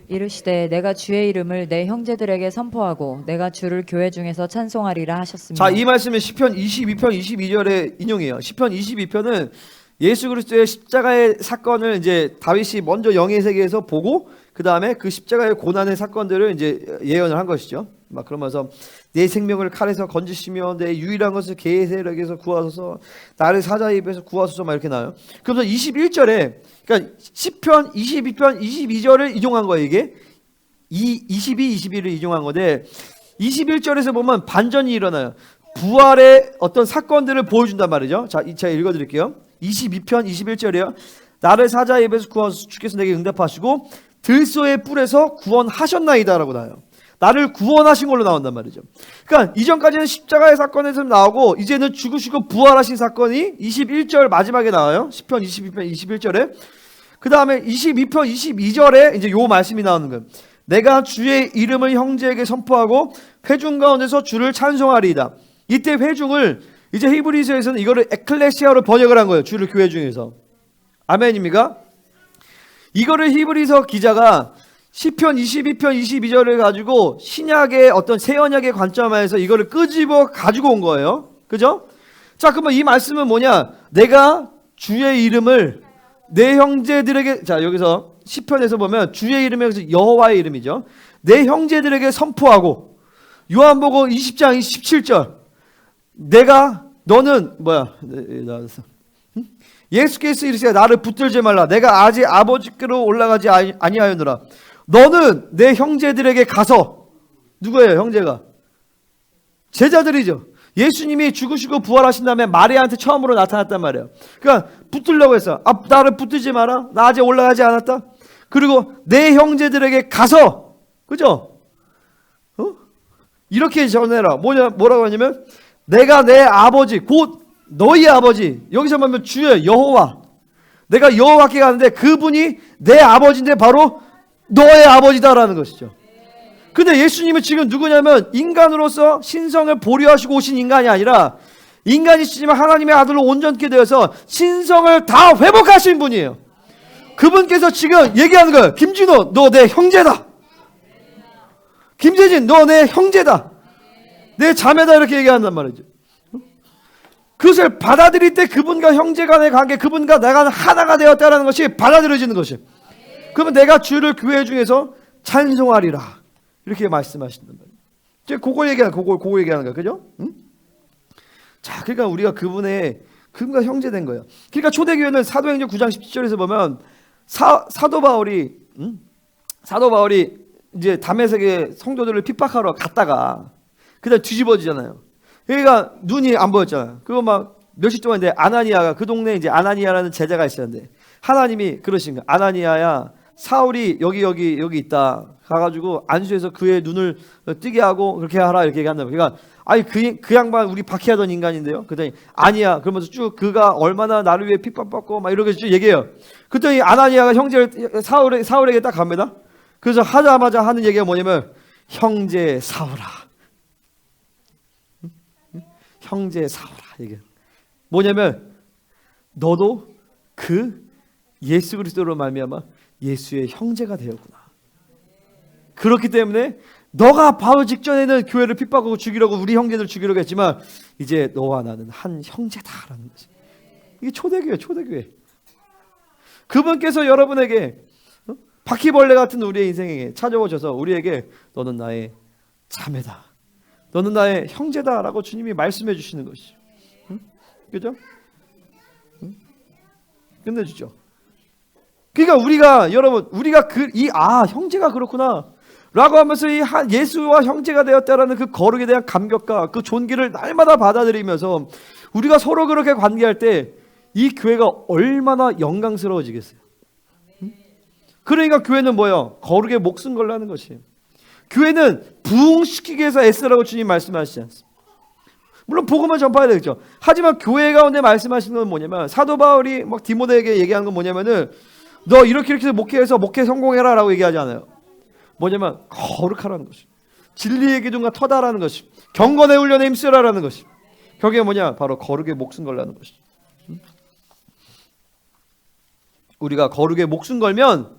이르시되 내가 주의 이름을 내 형제들에게 선포하고 내가 주를 교회 중에서 찬송하리라 하셨습니다. 자, 이 말씀은 시편 22편 22절의 인용이에요. 시편 22편은 예수 그리스도의 십자가의 사건을 이제 다윗이 먼저 영의 세계에서 보고 그 다음에 그 십자가의 고난의 사건들을 이제 예언을 한 것이죠. 막 그러면서 내 생명을 칼에서 건지시며 내 유일한 것을 개의 세력에서 구하소서, 나를 사자의 입에서 구하소서, 막 이렇게 나와요. 그러면서 21절에 그러니까 시편 22편 22절을 인용한 거예요. 이게 22, 21을 인용한 건데 21절에서 보면 반전이 일어나요. 부활의 어떤 사건들을 보여준단 말이죠. 자, 제가 읽어드릴게요. 22편 21절이요. 나를 사자의 입에서 구하소서, 주께서 내게 응답하시고 들소의 뿔에서 구원하셨나이다 라고 나와요. 나를 구원하신 걸로 나온단 말이죠. 그러니까 이전까지는 십자가의 사건에서 나오고 이제는 죽으시고 부활하신 사건이 21절 마지막에 나와요. 시편 22편 21절에. 그 다음에 22편 22절에 이제 요 말씀이 나오는 거예요. 내가 주의 이름을 형제에게 선포하고 회중 가운데서 주를 찬송하리이다. 이때 회중을 이제 히브리서에서는 이거를 에클레시아로 번역을 한 거예요. 주를 교회 중에서. 아멘입니까? 이거를 히브리서 기자가 시편 22편 22절을 가지고 신약의 어떤 새 언약의 관점에서 이거를 끄집어 가지고 온 거예요. 그죠? 자, 그러면 이 말씀은 뭐냐? 내가 주의 이름을 내 형제들에게, 자, 여기서 시편에서 보면 주의 이름이 여호와의 이름이죠. 내 형제들에게 선포하고, 요한복음 20장 27절 너는 뭐야? 나왔어. 예수께서 이르시되 나를 붙들지 말라. 내가 아직 아버지께로 올라가지 아니하였노라. 너는 내 형제들에게 가서, 누구예요 형제가? 제자들이죠. 예수님이 죽으시고 부활하신 다음에 마리아한테 처음으로 나타났단 말이에요. 그러니까 붙들려고 했어. 나를 붙들지 마라. 나 아직 올라가지 않았다. 그리고 내 형제들에게 가서, 그죠? 이렇게 전해라. 뭐라고 하냐면 내가 내 아버지 곧 너희 아버지, 여기서 보면 주의 여호와, 내가 여호와께 가는데 그분이 내 아버지인데 바로 너의 아버지다라는 것이죠. 근데 예수님은 지금 누구냐면 인간으로서 신성을 보류하시고 오신 인간이 아니라 인간이시지만 하나님의 아들로 온전케 되어서 신성을 다 회복하신 분이에요. 그분께서 지금 얘기하는 거예요. 김진호, 너 내 형제다. 김재진, 너 내 형제다. 내 자매다. 이렇게 얘기한단 말이죠. 그것을 받아들일 때 그분과 형제 간의 관계, 그분과 내가 하나가 되었다는 것이 받아들여지는 것이에요. 그러면 내가 주를 교회 중에서 찬송하리라. 이렇게 말씀하신단 말이에요. 이제 그걸 얘기하는 거야. 그죠? 응? 자, 그러니까 우리가 그분과 형제된 거예요. 그러니까 초대교회는 사도행전 9장 17절에서 보면 사도 바울이 이제 다메섹의 성도들을 핍박하러 갔다가 그다음 뒤집어지잖아요. 그러니까 눈이 안 보였잖아요. 그거 막 며칠 동안 이제 아나니아가 그 동네에 이제 아나니아라는 제자가 있었는데 하나님이 그러신 거야. 아나니아야, 사울이 여기 있다. 가가지고 안수해서 그의 눈을 뜨게 하고 그렇게 하라 이렇게 얘기한다. 그러니까 아니 그 양반 우리 박해하던 인간인데요. 그랬더니 아니야. 그러면서 쭉 그가 얼마나 나를 위해 핍박받고 막 이렇게 쭉 얘기해요. 그랬더니 아나니아가 형제를 사울에게 딱 갑니다. 그래서 하자마자 하는 얘기가 뭐냐면 형제 사울아. 형제 사울아. 이게 뭐냐면 너도 그 예수 그리스도로 말미암아 예수의 형제가 되었구나. 그렇기 때문에 너가 바로 직전에는 교회를 핍박하고 죽이려고 우리 형제들 죽이려고 했지만 이제 너와 나는 한 형제다라는 거지. 이게 초대교회, 초대교회. 그분께서 여러분에게 바퀴벌레 같은 우리의 인생에 찾아오셔서 우리에게 너는 나의 자매다, 너는 나의 형제다라고 주님이 말씀해 주시는 것이. 그죠? 끝내주죠. 그러니까 우리가 여러분 우리가 형제가 그렇구나 라고 하면서 이 예수와 형제가 되었다라는 그 거룩에 대한 감격과 그 존귀를 날마다 받아들이면서 우리가 서로 그렇게 관계할 때 이 교회가 얼마나 영광스러워지겠어요. 그러니까 교회는 뭐예요? 거룩에 목숨 걸라는 것이에요. 교회는 부흥시키기 위해서 애쓰라고 주님 말씀하시지 않습니까? 물론 복음을 전파해야 되겠죠. 하지만 교회 가운데 말씀하시는 건 뭐냐면 사도 바울이 막 디모데에게 얘기하는 건 뭐냐면은 너 이렇게 목회해서 목회 성공해라 라고 얘기하지 않아요. 뭐냐면 거룩하라는 것이, 진리의 기둥과 터다라는 것이, 경건의 훈련에 힘쓰라라는 것이, 거기에 뭐냐 바로 거룩에 목숨 걸라는 것이. 우리가 거룩에 목숨 걸면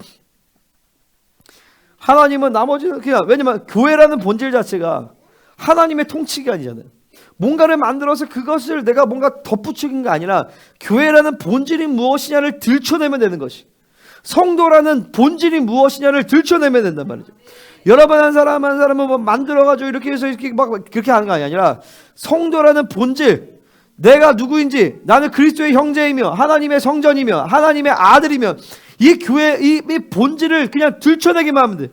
하나님은 나머지는 그냥, 왜냐면 교회라는 본질 자체가 하나님의 통치가 아니잖아요. 뭔가를 만들어서 그것을 내가 뭔가 덧붙이는 게 아니라 교회라는 본질이 무엇이냐를 들춰내면 되는 것이, 성도라는 본질이 무엇이냐를 들춰내면 된단 말이죠. 여러분 한 사람 한 사람은 뭐 만들어가지고 이렇게 해서 이렇게 막 그렇게 하는 거 아니라 성도라는 본질, 내가 누구인지, 나는 그리스도의 형제이며 하나님의 성전이며 하나님의 아들이며 이 교회 이 본질을 그냥 들춰내기만 하면 돼.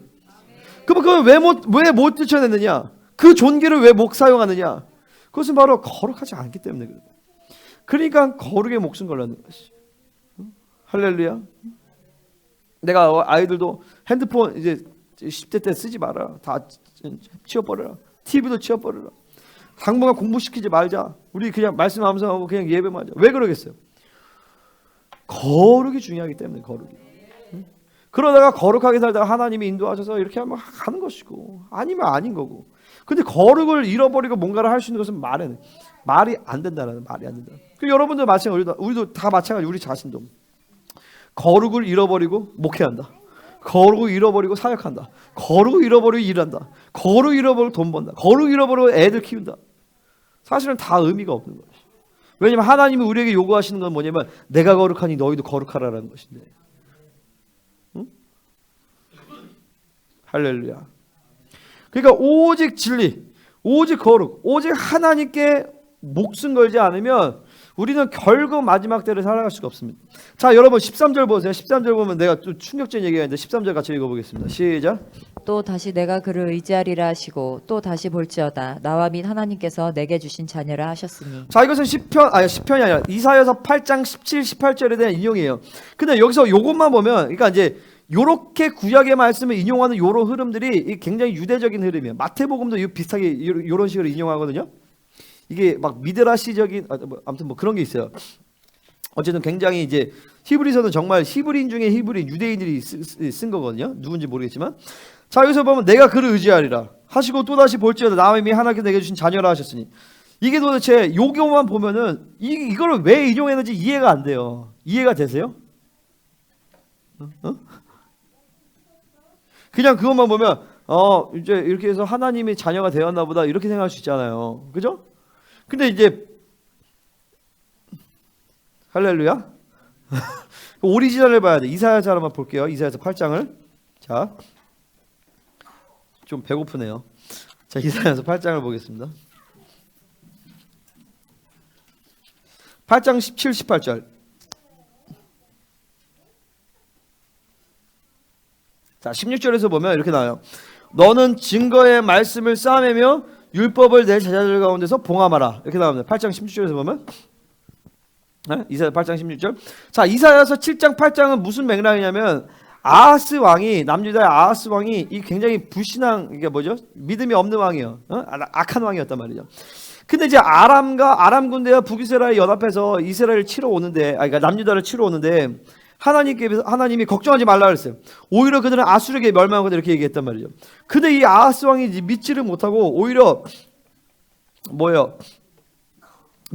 그럼 그걸 왜 못 들춰내느냐? 그 존귀를 왜 못 사용하느냐? 그것은 바로 거룩하지 않기 때문에 그래요. 그러니까 거룩에 목숨 걸라는 것이. 할렐루야. 내가 아이들도 핸드폰 이제 10대 때 쓰지 마라. 다 치워버려라. TV도 치워버려라. 당분간 공부시키지 말자. 우리 그냥 말씀하면서 하고 그냥 예배만 하자. 왜 그러겠어요? 거룩이 중요하기 때문에. 거룩이. 그러다가 거룩하게 살다가 하나님이 인도하셔서 이렇게 하면 가는 것이고, 아니면 아닌 거고. 근데 거룩을 잃어버리고 뭔가를 할 수 있는 것은 말이 안 된다는, 말이 안 된다. 그 여러분들 마찬가지, 우리도 다 마찬가지. 우리 자신도 거룩을 잃어버리고 목회한다. 거룩을 잃어버리고 사역한다. 거룩을 잃어버리고 일한다. 거룩을 잃어버리고 돈 번다. 거룩을 잃어버리고 애들 키운다. 사실은 다 의미가 없는 거예요. 왜냐하면 하나님이 우리에게 요구하시는 건 뭐냐면 내가 거룩하니 너희도 거룩하라는 것인데. 응? 할렐루야. 그러니까 오직 진리, 오직 거룩, 오직 하나님께 목숨 걸지 않으면 우리는 결국 마지막 때를 살아갈 수가 없습니다. 자, 여러분 13절 보세요. 13절 보면 내가 좀 충격적인 얘기가 있는데 13절 같이 읽어보겠습니다. 시작. 또 다시 내가 그를 의지하리라 하시고 또 다시 볼지어다 나와 및 하나님께서 내게 주신 자녀라 하셨으니. 자, 이것은 시편이 아니라 이사야서 8장 17, 18절에 대한 인용이에요. 근데 여기서 요것만 보면, 그러니까 이제 요렇게 구약의 말씀을 인용하는 요런 흐름들이 굉장히 유대적인 흐름이에요. 마태복음도 비슷하게 요런 식으로 인용하거든요. 이게 막 미드라시적인 아무튼 뭐 그런 게 있어요. 어쨌든 굉장히 이제 히브리서는 정말 히브리인 중에 히브리인 유대인들이 쓴 거거든요. 누군지 모르겠지만, 자, 여기서 보면 내가 그를 의지하리라 하시고 또다시 볼지어다 나와 이미 하나님께 내게 주신 자녀라 하셨으니, 이게 도대체 요교만 보면은 이거를 왜 인용했는지 이해가 안 돼요. 이해가 되세요? 그냥 그것만 보면 이제 이렇게 해서 하나님이 자녀가 되었나 보다 이렇게 생각할 수 있잖아요. 그죠? 근데 이제 할렐루야. 오리지널을 봐야 돼. 이사야서 한번 볼게요. 이사야서 8장을. 자, 좀 배고프네요. 자, 이사야서 8장을 보겠습니다. 8장 17, 18절. 자, 16절에서 보면 이렇게 나와요. 너는 증거의 말씀을 쌓아내며 율법을 내 제자들 가운데서 봉함하라. 이렇게 나옵니다. 8장 16절에서 보면. 네? 이사야 8장 16절. 자, 이사야서 7장 8장은 무슨 맥락이냐면 아하스 왕이, 남유다의 아하스 왕이 이 굉장히 불신앙, 이게 뭐죠? 믿음이 없는 왕이에요. 악한 왕이었단 말이죠. 근데 이제 아람 군대와 북이스라엘 연합해서 이스라엘을 치러 오는데, 그러니까 남유다를 치러 오는데 하나님이 걱정하지 말라 그랬어요. 오히려 그들은 아수르에게 멸망하고 이렇게 얘기했단 말이죠. 근데 이 아하스 왕이 믿지를 못하고 오히려 뭐예요?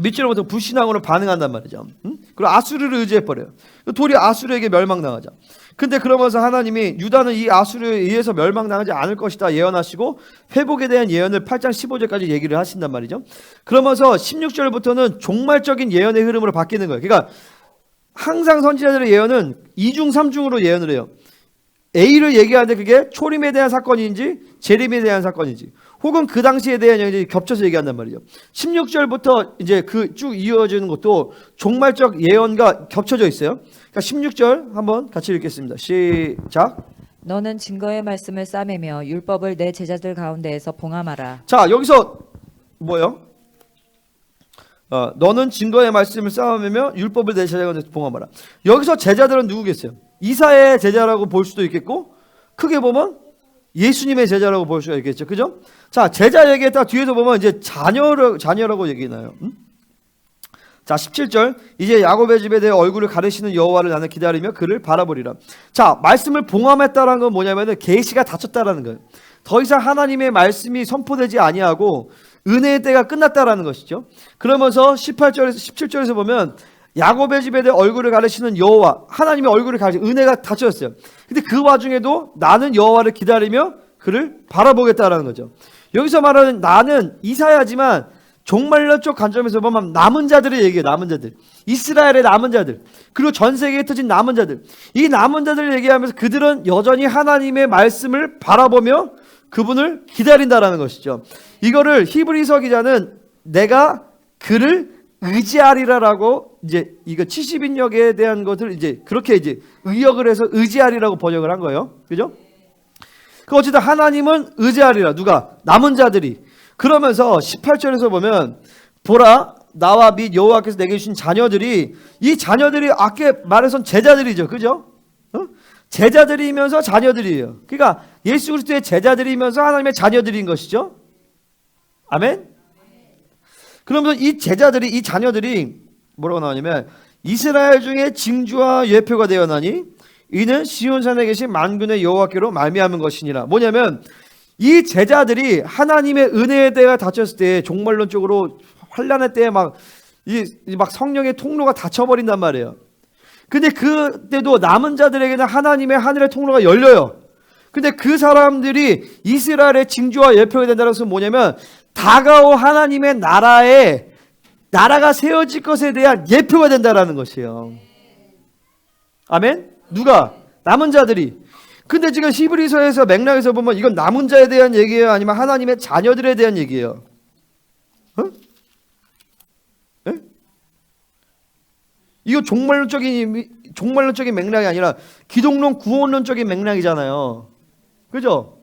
믿지로부터 불신앙으로 반응한단 말이죠. 그리고 아수르를 의지해버려요. 도리 아수르에게 멸망당하죠. 근데 그러면서 하나님이 유다는 이 아수르에 의해서 멸망당하지 않을 것이다 예언하시고 회복에 대한 예언을 8장 15절까지 얘기를 하신단 말이죠. 그러면서 16절부터는 종말적인 예언의 흐름으로 바뀌는 거예요. 그러니까 항상 선지자들의 예언은 2중 3중으로 예언을 해요. A를 얘기하는데 그게 초림에 대한 사건인지 재림에 대한 사건인지 혹은 그 당시에 대한 얘기를 겹쳐서 얘기한단 말이죠. 16절부터 이제 그 쭉 이어지는 것도 종말적 예언과 겹쳐져 있어요. 그러니까 16절 한번 같이 읽겠습니다. 시작. 너는 증거의 말씀을 싸매며 율법을 내 제자들 가운데에서 봉함하라. 자, 여기서 뭐예요? 너는 증거의 말씀을 쌓으며 율법을 내 제자 가운데서 봉함하라. 여기서 제자들은 누구겠어요? 이사야의 제자라고 볼 수도 있겠고 크게 보면 예수님의 제자라고 볼 수가 있겠죠. 그죠? 자, 제자 얘기했다 뒤에서 보면 이제 자녀라고 얘기나요. 자, 17절. 이제 야곱의 집에 대해 얼굴을 가리시는 여호와를 나는 기다리며 그를 바라보리라. 자, 말씀을 봉함했다라는 건 뭐냐면은 계시가 닫혔다라는 거예요. 더 이상 하나님의 말씀이 선포되지 아니하고 은혜의 때가 끝났다라는 것이죠. 그러면서 18절에서 17절에서 보면 야곱의 집에 대해 얼굴을 가리시는 여호와, 하나님의 얼굴을 가리시는 은혜가 닫혀졌어요. 근데 그 와중에도 나는 여호와를 기다리며 그를 바라보겠다라는 거죠. 여기서 말하는 나는 이사야지만 종말론적 관점에서 보면 남은 자들의 얘기예요. 남은 자들, 이스라엘의 남은 자들, 그리고 전 세계에 터진 남은 자들, 이 남은 자들을 얘기하면서 그들은 여전히 하나님의 말씀을 바라보며 그분을 기다린다라는 것이죠. 이거를 히브리서 기자는 내가 그를 의지하리라라고 이제 이거 70인역에 대한 것을 이제 그렇게 이제 의역을 해서 의지하리라고 번역을 한 거예요. 그죠? 그 어쨌든 하나님은 의지하리라. 누가? 남은 자들이. 그러면서 18절에서 보면 보라 나와 및 여호와께서 내게 주신 자녀들이, 이 자녀들이 아까 말해선 제자들이죠. 그죠? 제자들이면서 자녀들이에요. 그러니까 예수 그리스도의 제자들이면서 하나님의 자녀들인 것이죠. 아멘. 그러면서 이 제자들이, 이 자녀들이 뭐라고 나오냐면 이스라엘 중에 징조와 예표가 되어나니 이는 시온산에 계신 만군의 여호와께로 말미암은 것이니라. 뭐냐면 이 제자들이 하나님의 은혜의 때가 닫혔을 때 종말론적으로 환란의 때에 막 성령의 통로가 닫혀버린단 말이에요. 근데 그때도 남은 자들에게는 하나님의 하늘의 통로가 열려요. 근데 그 사람들이 이스라엘의 징조와 예표가 된다는 것은 뭐냐면 다가올 하나님의 나라가 세워질 것에 대한 예표가 된다라는 것이에요. 아멘? 누가? 남은 자들이. 근데 지금 히브리서에서 맥락에서 보면 이건 남은 자에 대한 얘기예요? 아니면 하나님의 자녀들에 대한 얘기예요? 네? 이거 종말론적인 맥락이 아니라 기독론 구원론적인 맥락이잖아요. 그죠?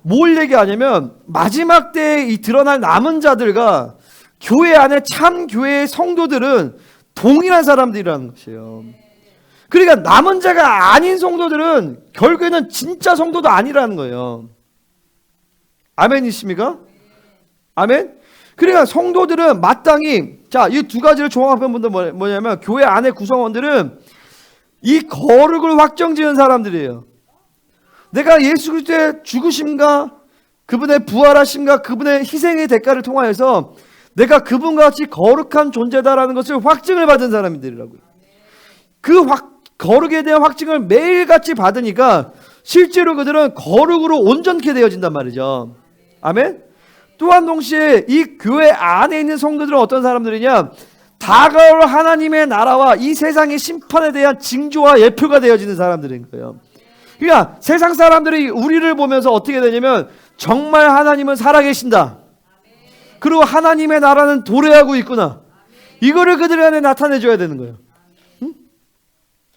뭘 얘기하냐면 마지막 때에 이 드러날 남은 자들과 교회 안에 참 교회의 성도들은 동일한 사람들이라는 것이에요. 그러니까 남은 자가 아닌 성도들은 결국에는 진짜 성도도 아니라는 거예요. 아멘이십니까? 아멘? 그러니까 성도들은 마땅히, 자, 이 두 가지를 종합한 분들 뭐냐면 교회 안에 구성원들은 이 거룩을 확정지은 사람들이에요. 내가 예수 그리스도의 죽으심과 그분의 부활하심과 그분의 희생의 대가를 통하여서 내가 그분과 같이 거룩한 존재다라는 것을 확증을 받은 사람들이라고요. 그 거룩에 대한 확증을 매일같이 받으니까 실제로 그들은 거룩으로 온전케 되어진단 말이죠. 아멘? 또한 동시에 이 교회 안에 있는 성도들은 어떤 사람들이냐? 다가올 하나님의 나라와 이 세상의 심판에 대한 징조와 예표가 되어지는 사람들인 거예요. 그러니까 세상 사람들이 우리를 보면서 어떻게 되냐면 정말 하나님은 살아계신다. 그리고 하나님의 나라는 도래하고 있구나. 이거를 그들 안에 나타내줘야 되는 거예요. 응?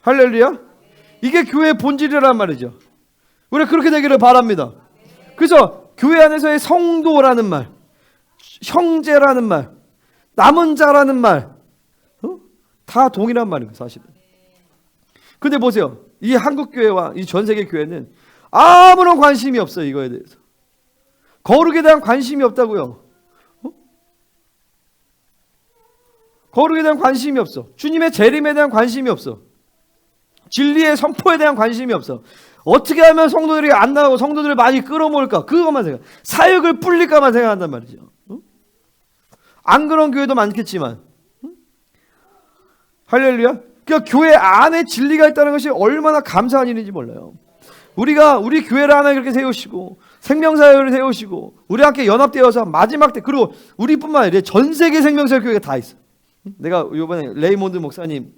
할렐루야. 이게 교회의 본질이란 말이죠. 우리가 그렇게 되기를 바랍니다. 그래서 교회 안에서의 성도라는 말, 형제라는 말, 남은 자라는 말, 다 동일한 말입니다. 사실은. 근데 보세요. 이 한국 교회와 이 전 세계 교회는 아무런 관심이 없어요. 이거에 대해서. 거룩에 대한 관심이 없다고요. 거룩에 대한 관심이 없어. 주님의 재림에 대한 관심이 없어. 진리의 선포에 대한 관심이 없어. 어떻게 하면 성도들이 안 나오고 성도들을 많이 끌어모을까? 그것만 생각. 사역을 불릴까만 생각한단 말이죠. 안 그런 교회도 많겠지만, 할렐루야. 그러니까 교회 안에 진리가 있다는 것이 얼마나 감사한 일인지 몰라요. 우리 교회를 하나 그렇게 세우시고 생명사역을 세우시고 우리 함께 연합되어서 마지막 때, 그리고 우리뿐만 아니라 전 세계 생명사역 교회가 다 있어. 내가 이번에 레이몬드 목사님,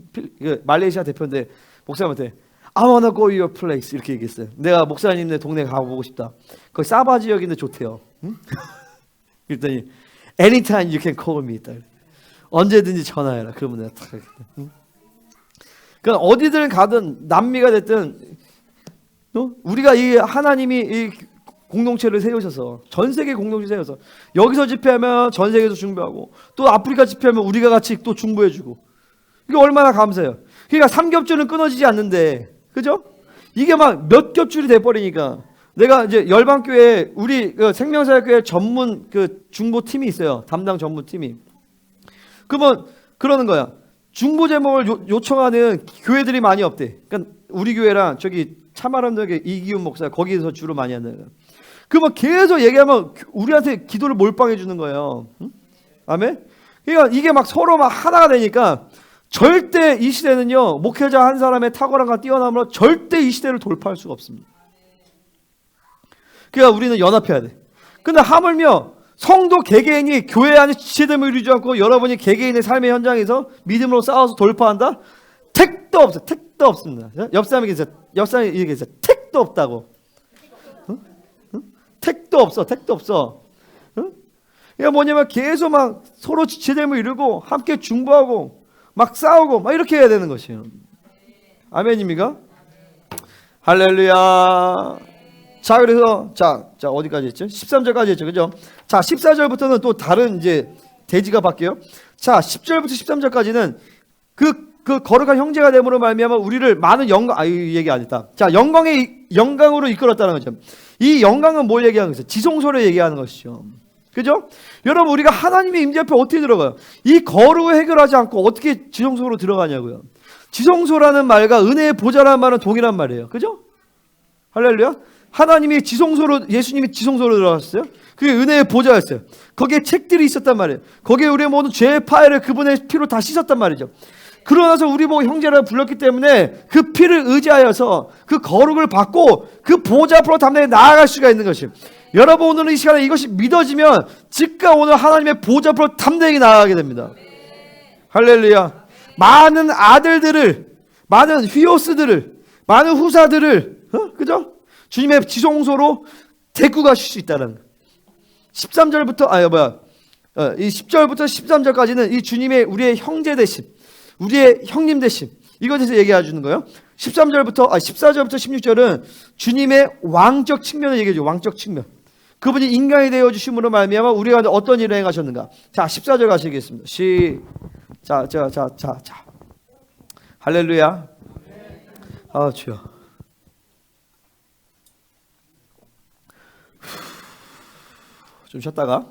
말레이시아 대표인데 목사님한테 I wanna go your place 이렇게 얘기했어요. 내가 목사님네 동네 가보고 싶다. 거기 사바 지역인데 좋대요. 응? 그랬더니 anytime you can call me. 언제든지 전화해라. 그러면 내가 딱 하겠다. 응? 그러니까 어디든 가든 남미가 됐든 우리가 이 하나님이 이 공동체를 세우셔서 전 세계 공동체 세워서 여기서 집회하면 전 세계에서 중보하고 또 아프리카 집회하면 우리가 같이 또 중보해주고, 이게 얼마나 감사해요. 그러니까 삼겹줄은 끊어지지 않는데, 그죠? 이게 막 몇 겹줄이 돼버리니까, 내가 이제 열방교회 우리 그 생명사역교회 전문 그 중보팀이 있어요. 담당 전문팀이. 그러면 그러는 거야. 중보 제목을 요청하는 교회들이 많이 없대. 그러니까 우리 교회랑 저기 참아람역의 이기훈 목사 거기서 주로 많이 한다는 거야. 그러면 계속 얘기하면 우리한테 기도를 몰빵해 주는 거예요. 응? 아멘? 그러니까 이게 막 서로 막 하나가 되니까 절대 이 시대는요, 목회자 한 사람의 탁월함과 뛰어남으로 절대 이 시대를 돌파할 수가 없습니다. 그러니까 우리는 연합해야 돼. 근데 하물며 성도 개개인이 교회 안에 지체됨을 이루지 않고 여러분이 개개인의 삶의 현장에서 믿음으로 싸워서 돌파한다? 택도 없어. 택도 없습니다. 옆 사람이 얘기했어요. 택도 없다고. 응? 응? 택도 없어. 택도 없어. 응? 그러니까 뭐냐면 계속 막 서로 지체됨을 이루고 함께 중보하고 막 싸우고 막 이렇게 해야 되는 것이에요. 아멘입니까? 할렐루야. 자, 그래서 자 어디까지 했죠? 13절까지 했죠. 그죠? 자, 14절부터는 또 다른 이제 대지가 바뀌어요. 자, 10절부터 13절까지는 그 거룩한 형제가 됨으로 말미암아 우리를 많은 영광, 이 얘기 안 했다. 자, 영광으로 이끌었다는 거죠. 이 영광은 뭘 얘기하는 거죠? 지성소를 얘기하는 것이죠. 그죠? 여러분, 우리가 하나님의 임재 앞에 어떻게 들어가요? 이 거룩을 해결하지 않고 어떻게 지성소로 들어가냐고요. 지성소라는 말과 은혜의 보좌라는 말은 동일한 말이에요. 그죠? 할렐루야. 하나님이 지성소로, 예수님이 지성소로 들어갔어요. 그게 은혜의 보좌였어요. 거기에 책들이 있었단 말이에요. 거기에 우리의 모든 죄의 파해를 그분의 피로 다 씻었단 말이죠. 그러나서 우리 보고 형제라고 불렀기 때문에 그 피를 의지하여서 그 거룩을 받고 그 보좌 앞으로 담대히 나아갈 수가 있는 것이에요. 여러분, 오늘 이 시간에 이것이 믿어지면 즉각 오늘 하나님의 보좌 앞으로 담대히 나아가게 됩니다. 할렐루야. 많은 아들들을, 많은 휘오스들을, 많은 후사들을, 그죠? 주님의 지성소로 데리고 가실 수 있다는 13절부터 이 10절부터 13절까지는 이 주님의 우리의 형제 되심, 우리의 형님 되심, 이것에 대해서 얘기해 주는 거예요. 14절부터 16절은 주님의 왕적 측면을 얘기해 줘요. 왕적 측면. 그분이 인간이 되어 주심으로 말미암아 우리가 어떤 일을 행하셨는가. 자, 14절 가시겠습니다. 자. 할렐루야. 아, 주여. 좀 쉬었다가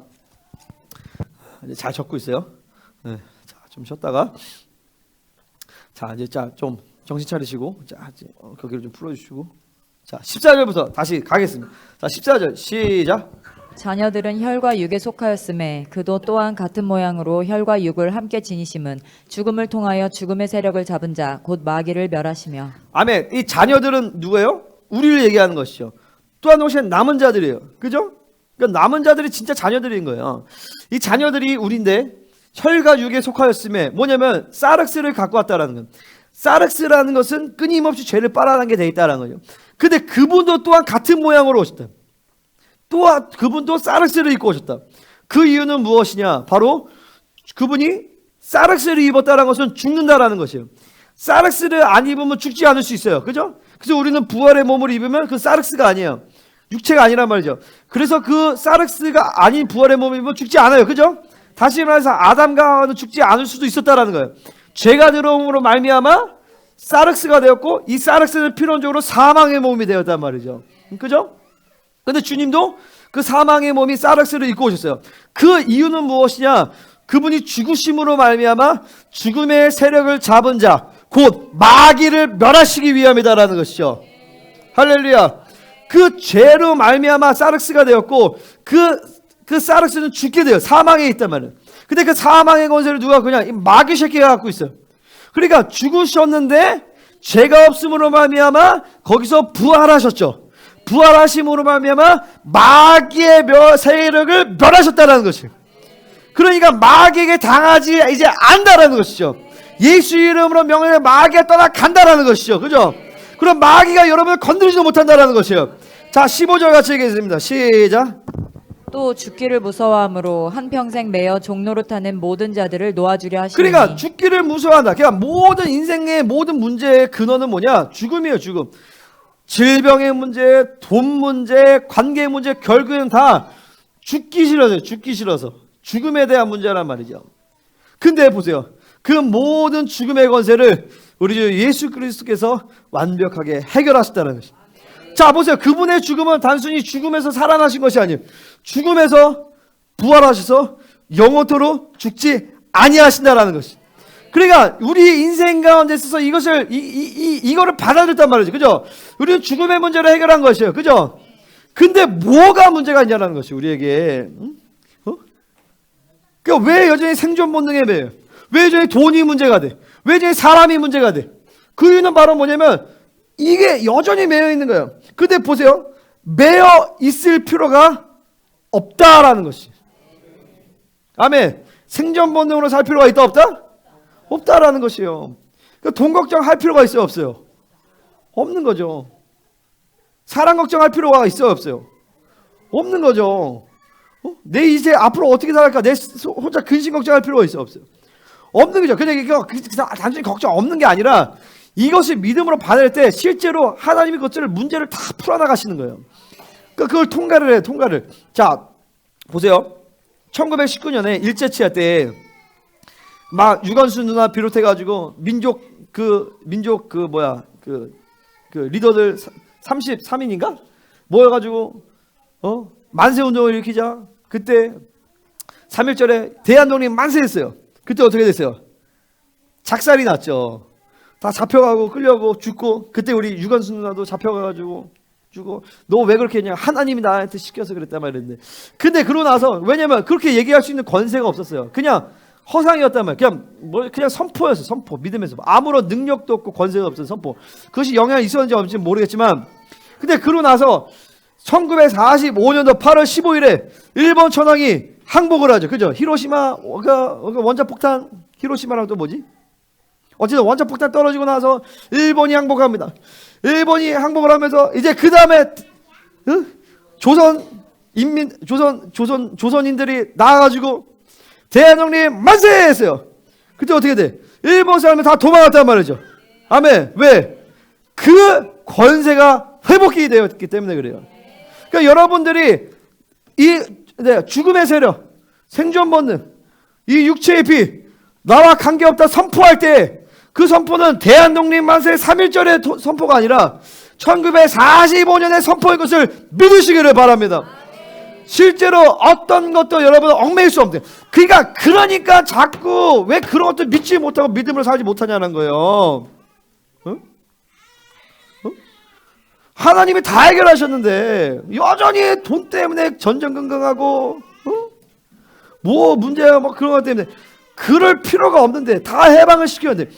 이제 잘 적고 있어요. 네, 자, 좀 쉬었다가 자, 이제 좀 정신 차리시고 거기를 좀 풀어주시고 자, 14절부터 다시 가겠습니다. 자, 14절 시작. 자녀들은 혈과 육에 속하였음에 그도 또한 같은 모양으로 혈과 육을 함께 지니심은 죽음을 통하여 죽음의 세력을 잡은 자 곧 마귀를 멸하시며. 아멘. 이 자녀들은 누구예요? 우리를 얘기하는 것이죠. 또한 동시에 남은 자들이에요. 그죠? 그러니까 남은 자들이 진짜 자녀들인 거예요. 이 자녀들이 우리인데 혈과 육에 속하였음에 뭐냐면 사륵스를 갖고 왔다라는 거예요. 사륵스라는 것은 끊임없이 죄를 빨아난 게 돼 있다라는 거죠. 근데 그분도 또한 같은 모양으로 오셨다. 또한 그분도 사륵스를 입고 오셨다. 그 이유는 무엇이냐? 바로 그분이 사륵스를 입었다는 것은 죽는다라는 것이에요. 사륵스를 안 입으면 죽지 않을 수 있어요. 그죠? 그래서 우리는 부활의 몸을 입으면 그 사륵스가 아니에요. 육체가 아니란 말이죠. 그래서 그 사륵스가 아닌 부활의 몸을 입으면 죽지 않아요. 그죠? 다시 말해서 아담과 하와는 죽지 않을 수도 있었다라는 거예요. 죄가 들어옴으로 말미암아 사륵스가 되었고 이 사륵스는 필연적으로 사망의 몸이 되었단 말이죠. 그죠? 근데 주님도 그 사망의 몸이 사륵스를 입고 오셨어요. 그 이유는 무엇이냐? 그분이 죽으심으로 말미암아 죽음의 세력을 잡은 자 곧 마귀를 멸하시기 위함이다라는 것이죠. 할렐루야. 그 죄로 말미암아 사륵스가 되었고 그 사륵스는 죽게 돼요. 사망에 있단 말이에요. 근데 그 사망의 권세를 누가 그냥 이 마귀 새끼가 갖고 있어요. 그러니까 죽으셨는데 죄가 없음으로 말미암아 거기서 부활하셨죠. 부활하심으로 말미암아 마귀의 세력을 멸하셨다는 것이에요. 그러니까 마귀에게 당하지 이제 않는다라는 것이죠. 예수 이름으로 명령해 마귀가 떠나간다라는 것이죠. 그죠? 그럼 마귀가 여러분을 건드리지도 못한다라는 것이에요. 자, 15절 같이 얘기했습니다. 시작. 또 죽기를 무서워함으로 한평생 매여 종노릇하는 모든 자들을 놓아주려 하시니 그러니까 죽기를 무서워한다. 그러니까 모든 인생의 모든 문제의 근원은 뭐냐? 죽음이에요. 죽음. 질병의 문제, 돈 문제, 관계 문제, 결국에는 다 죽기 싫어서 죽기 싫어서 죽음에 대한 문제란 말이죠. 근데 보세요. 그 모든 죽음의 권세를 우리 주 예수 그리스도께서 완벽하게 해결하셨다는 것입니다. 자, 보세요. 그분의 죽음은 단순히 죽음에서 살아나신 것이 아니에요. 죽음에서 부활하셔서 영원토록 죽지 아니하신다라는 것이. 그러니까 우리 인생 가운데 있어서 이거를 받아들였단 말이죠. 그죠? 우리는 죽음의 문제를 해결한 것이에요. 그죠? 근데 뭐가 문제가 있냐라는 것이 우리에게. 그러니까 왜 여전히 생존 본능에 매여요? 왜 여전히 돈이 문제가 돼? 왜 여전히 사람이 문제가 돼? 그 이유는 바로 뭐냐면 이게 여전히 매여 있는 거예요. 근데 보세요. 매여 있을 필요가 없다라는 것이. 아멘. 생존 본능으로 살 필요가 있다 없다? 없다라는 것이에요. 그러니까 돈 걱정할 필요가 있어요 없어요? 없는 거죠. 사랑 걱정할 필요가 있어요 없어요? 없는 거죠. 내 이제 앞으로 어떻게 살까? 내 혼자 근심 걱정할 필요가 있어요 없어요? 없는 거죠. 그냥 이거 단순히 걱정 없는 게 아니라 이것을 믿음으로 받을 때 실제로 하나님이 그것들을 문제를 다 풀어나가시는 거예요. 그러니까 그걸 통과를 해요. 통과를. 자, 보세요. 1919년에 일제치하 때 막 유관순 누나 비롯해가지고 민족 리더들 33인인가 모여가지고 만세운동을 일으키자. 그때 3.1절에 대한독립 만세했어요. 그때 어떻게 됐어요? 작살이 났죠. 다 잡혀가고 끌려고 죽고. 그때 우리 유관순 누나도 잡혀가가지고 죽고. 너 왜 그렇게 했냐? 하나님이 나한테 시켜서 그랬단 말이었는데. 근데 그러고 나서 왜냐면 그렇게 얘기할 수 있는 권세가 없었어요. 그냥 허상이었단 말이에요. 그냥 선포였어요. 선포. 믿음에서 아무런 능력도 없고 권세가 없어요. 선포. 그것이 영향이 있었는지 없는지 모르겠지만, 근데 그러고 나서 1945년도 8월 15일에 일본 천황이 항복을 하죠. 그죠? 히로시마 원자폭탄, 히로시마랑 또 뭐지? 어쨌든 원자폭탄 떨어지고 나서 일본이 항복합니다. 일본이 항복을 하면서 이제 그 다음에 조선인들이 나와가지고 대한독립 만세 했어요. 그때 어떻게 돼? 일본 사람이 다 도망갔단 말이죠. 아멘. 왜? 그 권세가 회복이 되었기 때문에 그래요. 그러니까 여러분들이 죽음의 세력, 생존 본능, 이 육체의 피, 나와 관계없다 선포할 때 그 선포는 대한독립 만세 3.1절의 선포가 아니라 1945년의 선포인 것을 믿으시기를 바랍니다. 실제로 어떤 것도 여러분 얽매일 수 없대요. 그러니까 자꾸 왜 그런 것도 믿지 못하고 믿음을 살지 못하냐는 거예요. 하나님이 다 해결하셨는데 여전히 돈 때문에 전전긍긍하고 뭐 문제야 뭐 그런 것 때문에 그럴 필요가 없는데 다 해방을 시켰는데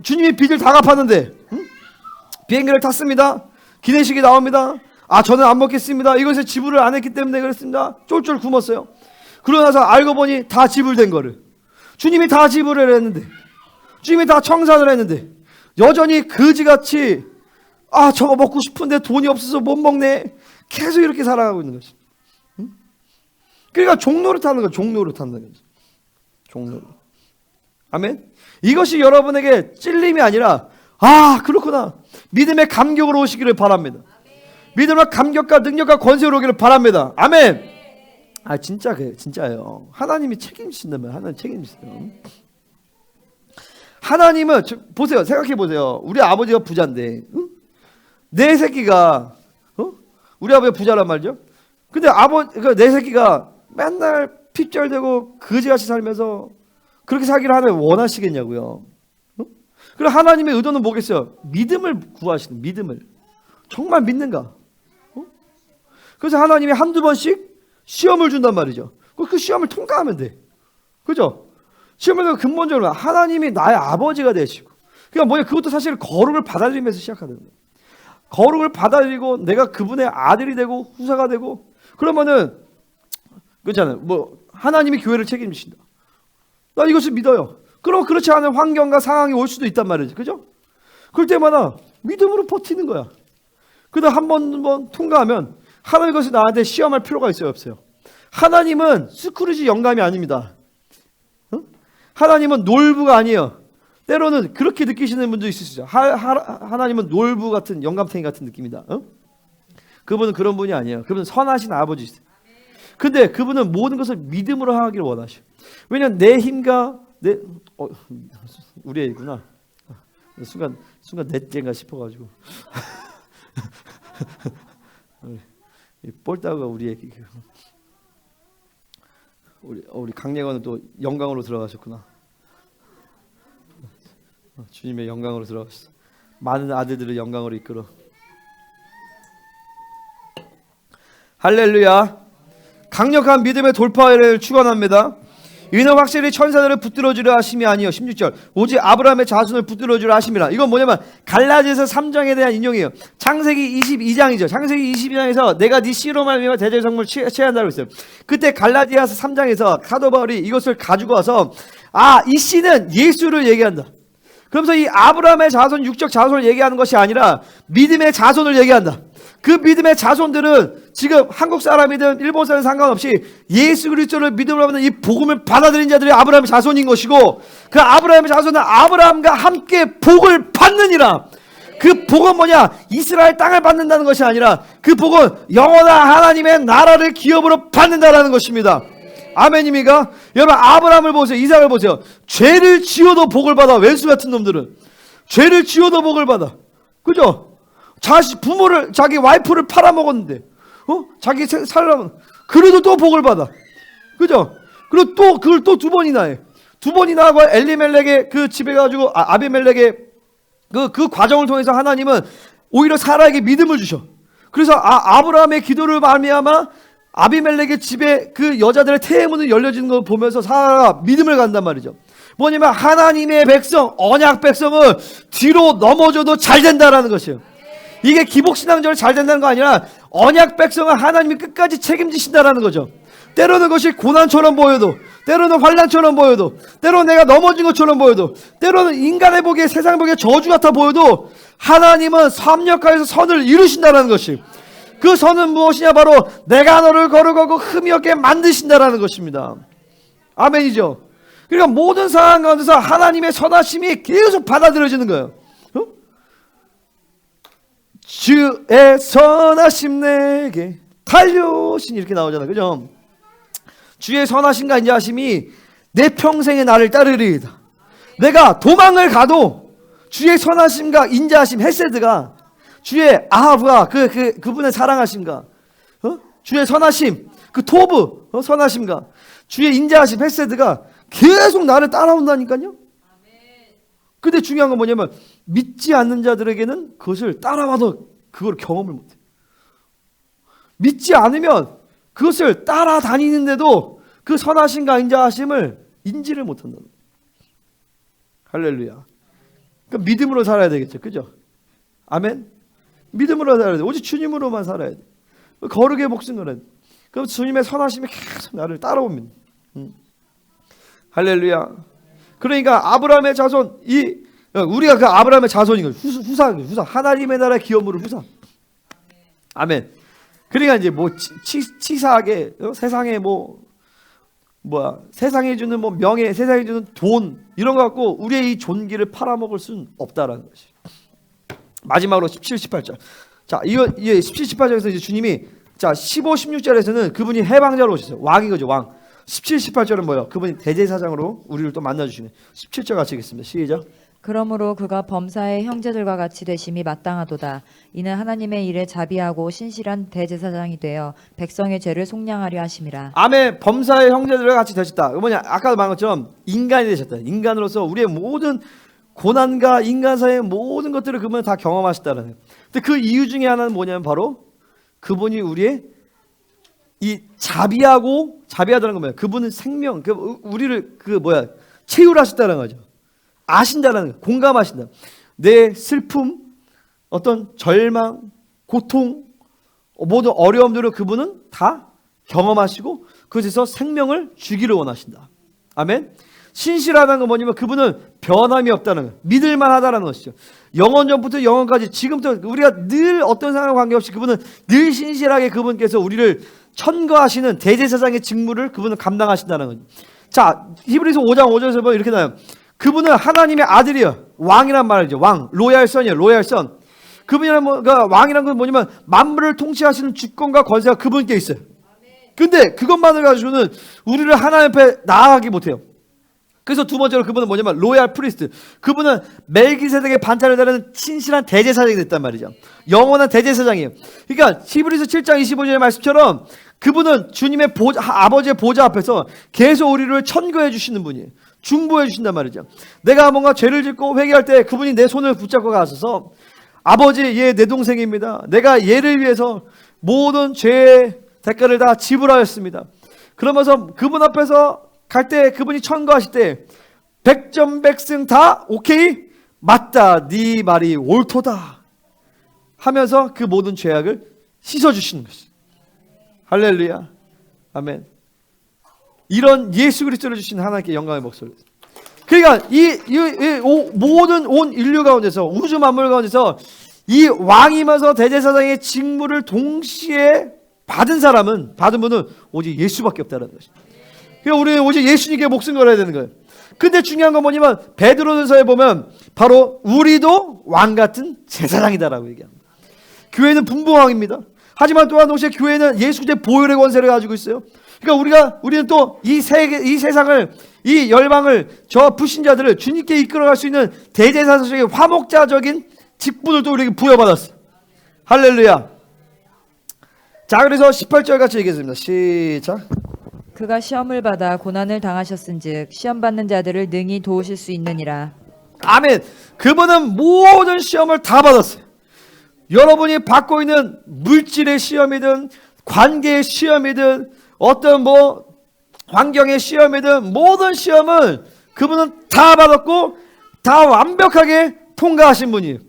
주님이 빚을 다 갚았는데 비행기를 탔습니다. 기내식이 나옵니다. 저는 안 먹겠습니다. 이것에 지불을 안 했기 때문에 그랬습니다. 쫄쫄 굶었어요. 그러고 나서 알고 보니 다 지불된 거를 주님이 다 지불을 했는데 주님이 다 청산을 했는데 여전히 거지같이 저거 먹고 싶은데 돈이 없어서 못 먹네. 계속 이렇게 살아가고 있는 것이. 그러니까 종로를 타는 거예요. 종로를 타는 거죠. 종로를. 아멘. 이것이 여러분에게 찔림이 아니라 그렇구나. 믿음의 감격으로 오시기를 바랍니다. 믿음의 감격과 능력과 권세로 오기를 바랍니다. 아멘. 진짜예요. 하나님이 책임지신다면 하나님 책임지세요. 하나님은 보세요. 생각해 보세요. 우리 아버지가 부자인데 내 새끼가 우리 아버지가 부자란 말이죠. 근데 내 새끼가 맨날 핍절되고 거지같이 살면서 그렇게 살기를 하나님 원하시겠냐고요. 그럼 하나님의 의도는 뭐겠어요? 믿음을 구하시는 믿음을. 정말 믿는가? 그래서 하나님이 한두 번씩 시험을 준단 말이죠. 그 시험을 통과하면 돼. 그죠? 지금 근본적으로 하나님이 나의 아버지가 되시고, 그러니까 뭐냐, 그것도 사실 거룩을 받아들이면서 시작하는 거예요. 거룩을 받아들이고 내가 그분의 아들이 되고 후사가 되고, 그러면은 그렇잖아요. 뭐 하나님이 교회를 책임지신다. 나 이것을 믿어요. 그럼 그렇지 않은 환경과 상황이 올 수도 있단 말이지, 그죠? 그럴 때마다 믿음으로 버티는 거야. 그러다 한 번 통과하면 하나님 것이 나한테 시험할 필요가 있어요, 없어요? 하나님은 스크루지 영감이 아닙니다. 어? 하나님은 놀부가 아니에요. 때로는 그렇게 느끼시는 분도 있을 수 있어요. 하나님은 놀부 같은 영감탱이 같은 느낌이다. 어? 그분은 그런 분이 아니에요. 그분은 선하신 아버지세요. 근데 그분은 모든 것을 믿음으로 하기를 원하셔. 왜냐하면 내 힘과 우리 애구나. 순간 넷째인가 싶어가지고 뻘따가 우리 애기. 우리 강예건은 또 영광으로 들어가셨구나. 주님의 영광으로 들어가셨어. 많은 아들들을 영광으로 이끌어. 할렐루야. 강력한 믿음의 돌파를 축원합니다. 이는 확실히 천사들을 붙들어주려 하심이 아니요 16절 오직 아브라함의 자손을 붙들어주려 하심이라. 이건 뭐냐면 갈라디아서 3장에 대한 인용이에요. 창세기 22장이죠. 창세기 22장에서 내가 네 씨로 말미암아 대제의 성물을 취한다고 했어요. 그때 갈라디아서 3장에서 사도 바울이 이것을 가지고 와서 이 씨는 예수를 얘기한다. 그러면서 이 아브라함의 자손, 육적 자손을 얘기하는 것이 아니라 믿음의 자손을 얘기한다. 그 믿음의 자손들은 지금 한국 사람이든 일본 사람이든 상관없이 예수 그리스도를 믿음으로 하면 이 복음을 받아들인 자들이 아브라함의 자손인 것이고, 그 아브라함의 자손은 아브라함과 함께 복을 받느니라. 그 복은 뭐냐? 이스라엘 땅을 받는다는 것이 아니라 그 복은 영원한 하나님의 나라를 기업으로 받는다라는 것입니다. 아멘입니까? 여러분, 아브라함을 보세요. 이삭을 보세요. 죄를 지어도 복을 받아. 왼수 같은 놈들은 죄를 지어도 복을 받아. 그죠? 부모를, 자기 와이프를 팔아먹었는데, 자기 살려면, 그래도 또 복을 받아. 그죠? 그리고 또, 그걸 또 두 번이나 해. 두 번이나 하고 엘리멜렉의 그 집에 가지고, 아비멜렉의 그 과정을 통해서 하나님은 오히려 사라에게 믿음을 주셔. 그래서 아브라함의 기도를 말미암아 아비멜렉의 집에 그 여자들의 태문이 열려지는 걸 보면서 사라가 믿음을 갖는단 말이죠. 뭐냐면 하나님의 백성, 언약 백성은 뒤로 넘어져도 잘 된다라는 것이에요. 이게 기복신앙적으로 잘 된다는 거 아니라 언약 백성은 하나님이 끝까지 책임지신다라는 거죠. 때로는 그것이 고난처럼 보여도, 때로는 환난처럼 보여도, 때로는 내가 넘어진 것처럼 보여도, 때로는 인간의 보기에, 세상 보기에 저주 같아 보여도 하나님은 섭력하여서 선을 이루신다라는 것이, 그 선은 무엇이냐? 바로 내가 너를 거룩하고 흠이 없게 만드신다라는 것입니다. 아멘이죠. 그러니까 모든 상황 가운데서 하나님의 선하심이 계속 받아들여지는 거예요. 주의 선하심 내게 달려오신, 이렇게 나오잖아요. 그죠? 주의 선하심과 인자하심이 내 평생에 나를 따르리이다. 내가 도망을 가도 주의 선하심과 인자하심, 헤세드가, 주의 아합과 그분의 사랑하심과 주의 선하심, 그 토브 선하심과 주의 인자하심, 헤세드가 계속 나를 따라온다니까요. 근데 중요한 건 뭐냐면 믿지 않는 자들에게는 그것을 따라와도 그걸 경험을 못해. 믿지 않으면 그것을 따라다니는데도 그 선하심과 인자하심을 인지를 못한다. 할렐루야. 그러니까 믿음으로 살아야 되겠죠. 그죠? 아멘. 믿음으로 살아야 돼. 오직 주님으로만 살아야 돼. 거룩의 목숨을 해야 돼. 그럼 주님의 선하심이 계속 나를 따라옵니다. 할렐루야. 그러니까 아브라함의 자손, 우리가 그 아브라함의 자손인 거예요. 후사. 하나님의 나라의 기업으로 후사. 아멘. 그러니까 이제 뭐 치사하게 세상에 세상에 주는 명예, 세상에 주는 돈 이런 거 갖고 우리의 이 존귀를 팔아먹을 수는 없다라는 것이. 마지막으로 17, 18절. 자, 이거 17, 18절에서 이제 주님이 15, 16절에서는 그분이 해방자로 오셨어요. 왕인 거죠, 왕. 17, 18절은 뭐예요? 그분이 대제사장으로 우리를 또 만나주시네. 17절 같이 읽겠습니다. 시작. 그러므로 그가 범사의 형제들과 같이 되심이 마땅하도다. 이는 하나님의 일에 자비하고 신실한 대제사장이 되어 백성의 죄를 속량하려 하심이라. 아멘. 범사의 형제들과 같이 되셨다. 뭐냐? 아까도 말한 것처럼 인간이 되셨다. 인간으로서 우리의 모든 고난과 인간사의 모든 것들을 그분은 다 경험하셨다는. 근데 그 이유 중에 하나는 뭐냐면 바로 그분이 우리의 이 자비하다는 건 뭐야? 그분은 생명, 우리를 채울하셨다는 거죠. 아신다는 거, 공감하신다. 내 슬픔, 어떤 절망, 고통, 모든 어려움들을 그분은 다 경험하시고 그것에서 생명을 주기를 원하신다. 아멘. 신실하다는 건 뭐냐면 그분은 변함이 없다는 거, 믿을만하다는 것이죠. 영원전부터 영원까지 지금부터 우리가 늘 어떤 상황과 관계없이 그분은 늘 신실하게 그분께서 우리를 천거하시는 대제사장의 직무를 그분은 감당하신다는 거죠. 자, 히브리서 5장 5절에서 보면 이렇게 나와요. 그분은 하나님의 아들이요, 왕이란 말이죠. 왕, 로얄 선이에요. 로얄 선. 그분이란 왕이란 건 뭐냐면 만물을 통치하시는 주권과 권세가 그분께 있어요. 근데 그것만을 가지고는 우리를 하나님 앞에 나아가기 못해요. 그래서 두 번째로 그분은 뭐냐면 로얄 프리스트. 그분은 멜기세덱의 반차를 다루는 신실한 대제사장이 됐단 말이죠. 영원한 대제사장이에요. 그러니까 히브리서 7장 25절의 말씀처럼 그분은 주님의 아버지의 보좌 앞에서 계속 우리를 천거해 주시는 분이에요. 중보해 주신단 말이죠. 내가 뭔가 죄를 짓고 회개할 때 그분이 내 손을 붙잡고 가셔서 아버지, 얘 내 동생입니다. 내가 얘를 위해서 모든 죄의 대가를 다 지불하였습니다. 그러면서 그분 앞에서 갈 때 그분이 천거하실 때 백전백승 다 오케이? 맞다. 네 말이 옳도다. 하면서 그 모든 죄악을 씻어주시는 것이. 할렐루야. 아멘. 이런 예수 그리스도를 주신 하나님께 영광의 목소리. 그러니까 모든 온 인류 가운데서 우주 만물 가운데서 이 왕이면서 대제사장의 직무를 동시에 받은 분은 오직 예수밖에 없다는 것입니다. 그러니까 우리는 오직 예수님께 목숨 걸어야 되는 거예요. 근데 중요한 건 뭐냐면 베드로전서에 보면 바로 우리도 왕 같은 제사장이다라고 얘기합니다. 교회는 분봉왕입니다. 하지만 또한 동시에 교회는 예수 그리스도의 보혈의 권세를 가지고 있어요. 그러니까 우리는 또 이 세상을, 이 열방을, 저 불신자들을 주님께 이끌어갈 수 있는 대제사장의 화목자적인 직분을 또 우리에게 부여받았어요. 할렐루야. 자, 그래서 18절 같이 얘기했습니다. 시작. 그가 시험을 받아 고난을 당하셨은즉 시험 받는 자들을 능히 도우실 수 있느니라. 아멘. 그분은 모든 시험을 다 받았어요. 여러분이 받고 있는 물질의 시험이든 관계의 시험이든 어떤 환경의 시험이든 모든 시험을 그분은 다 받았고 다 완벽하게 통과하신 분이에요.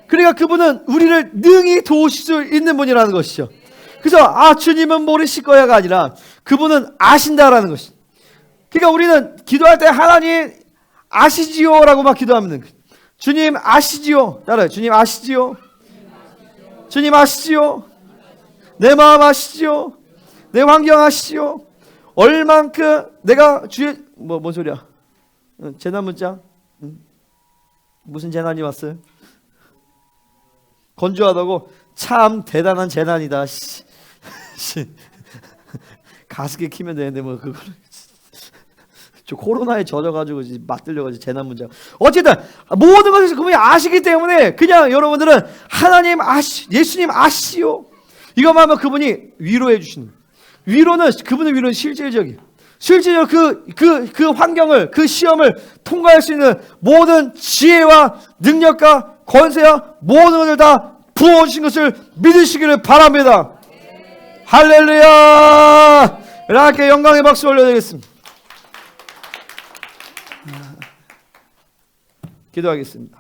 그러니까 그분은 우리를 능히 도우실 수 있는 분이라는 것이죠. 그래서 주님은 모르실 거야가 아니라 그분은 아신다라는 것이. 그러니까 우리는 기도할 때 하나님 아시지요라고 막 기도하면 주님 아시지요. 따라요. 주님 아시지요. 주님 아시지요. 내 마음 아시지요. 내 환경 아시지요. 얼만큼 내가 주의 뭔 소리야? 재난 문자? 무슨 재난이 왔어요? 건조하다고? 참 대단한 재난이다. 가습기 키면 되는데 그걸 저 코로나에 젖어가지고 맞들려가지고 재난 문제. 어쨌든 모든 것을 그분이 아시기 때문에 그냥 여러분들은 하나님 예수님 아시오. 이것만 하면 그분이 위로해 주시는. 그분의 위로는 실질적이에요. 실질적으로 그 환경을, 그 시험을 통과할 수 있는 모든 지혜와 능력과 권세와 모든 것을 다 부어주신 것을 믿으시기를 바랍니다. 할렐루야. 이렇게 영광의 박수 올려드리겠습니다. 기도하겠습니다.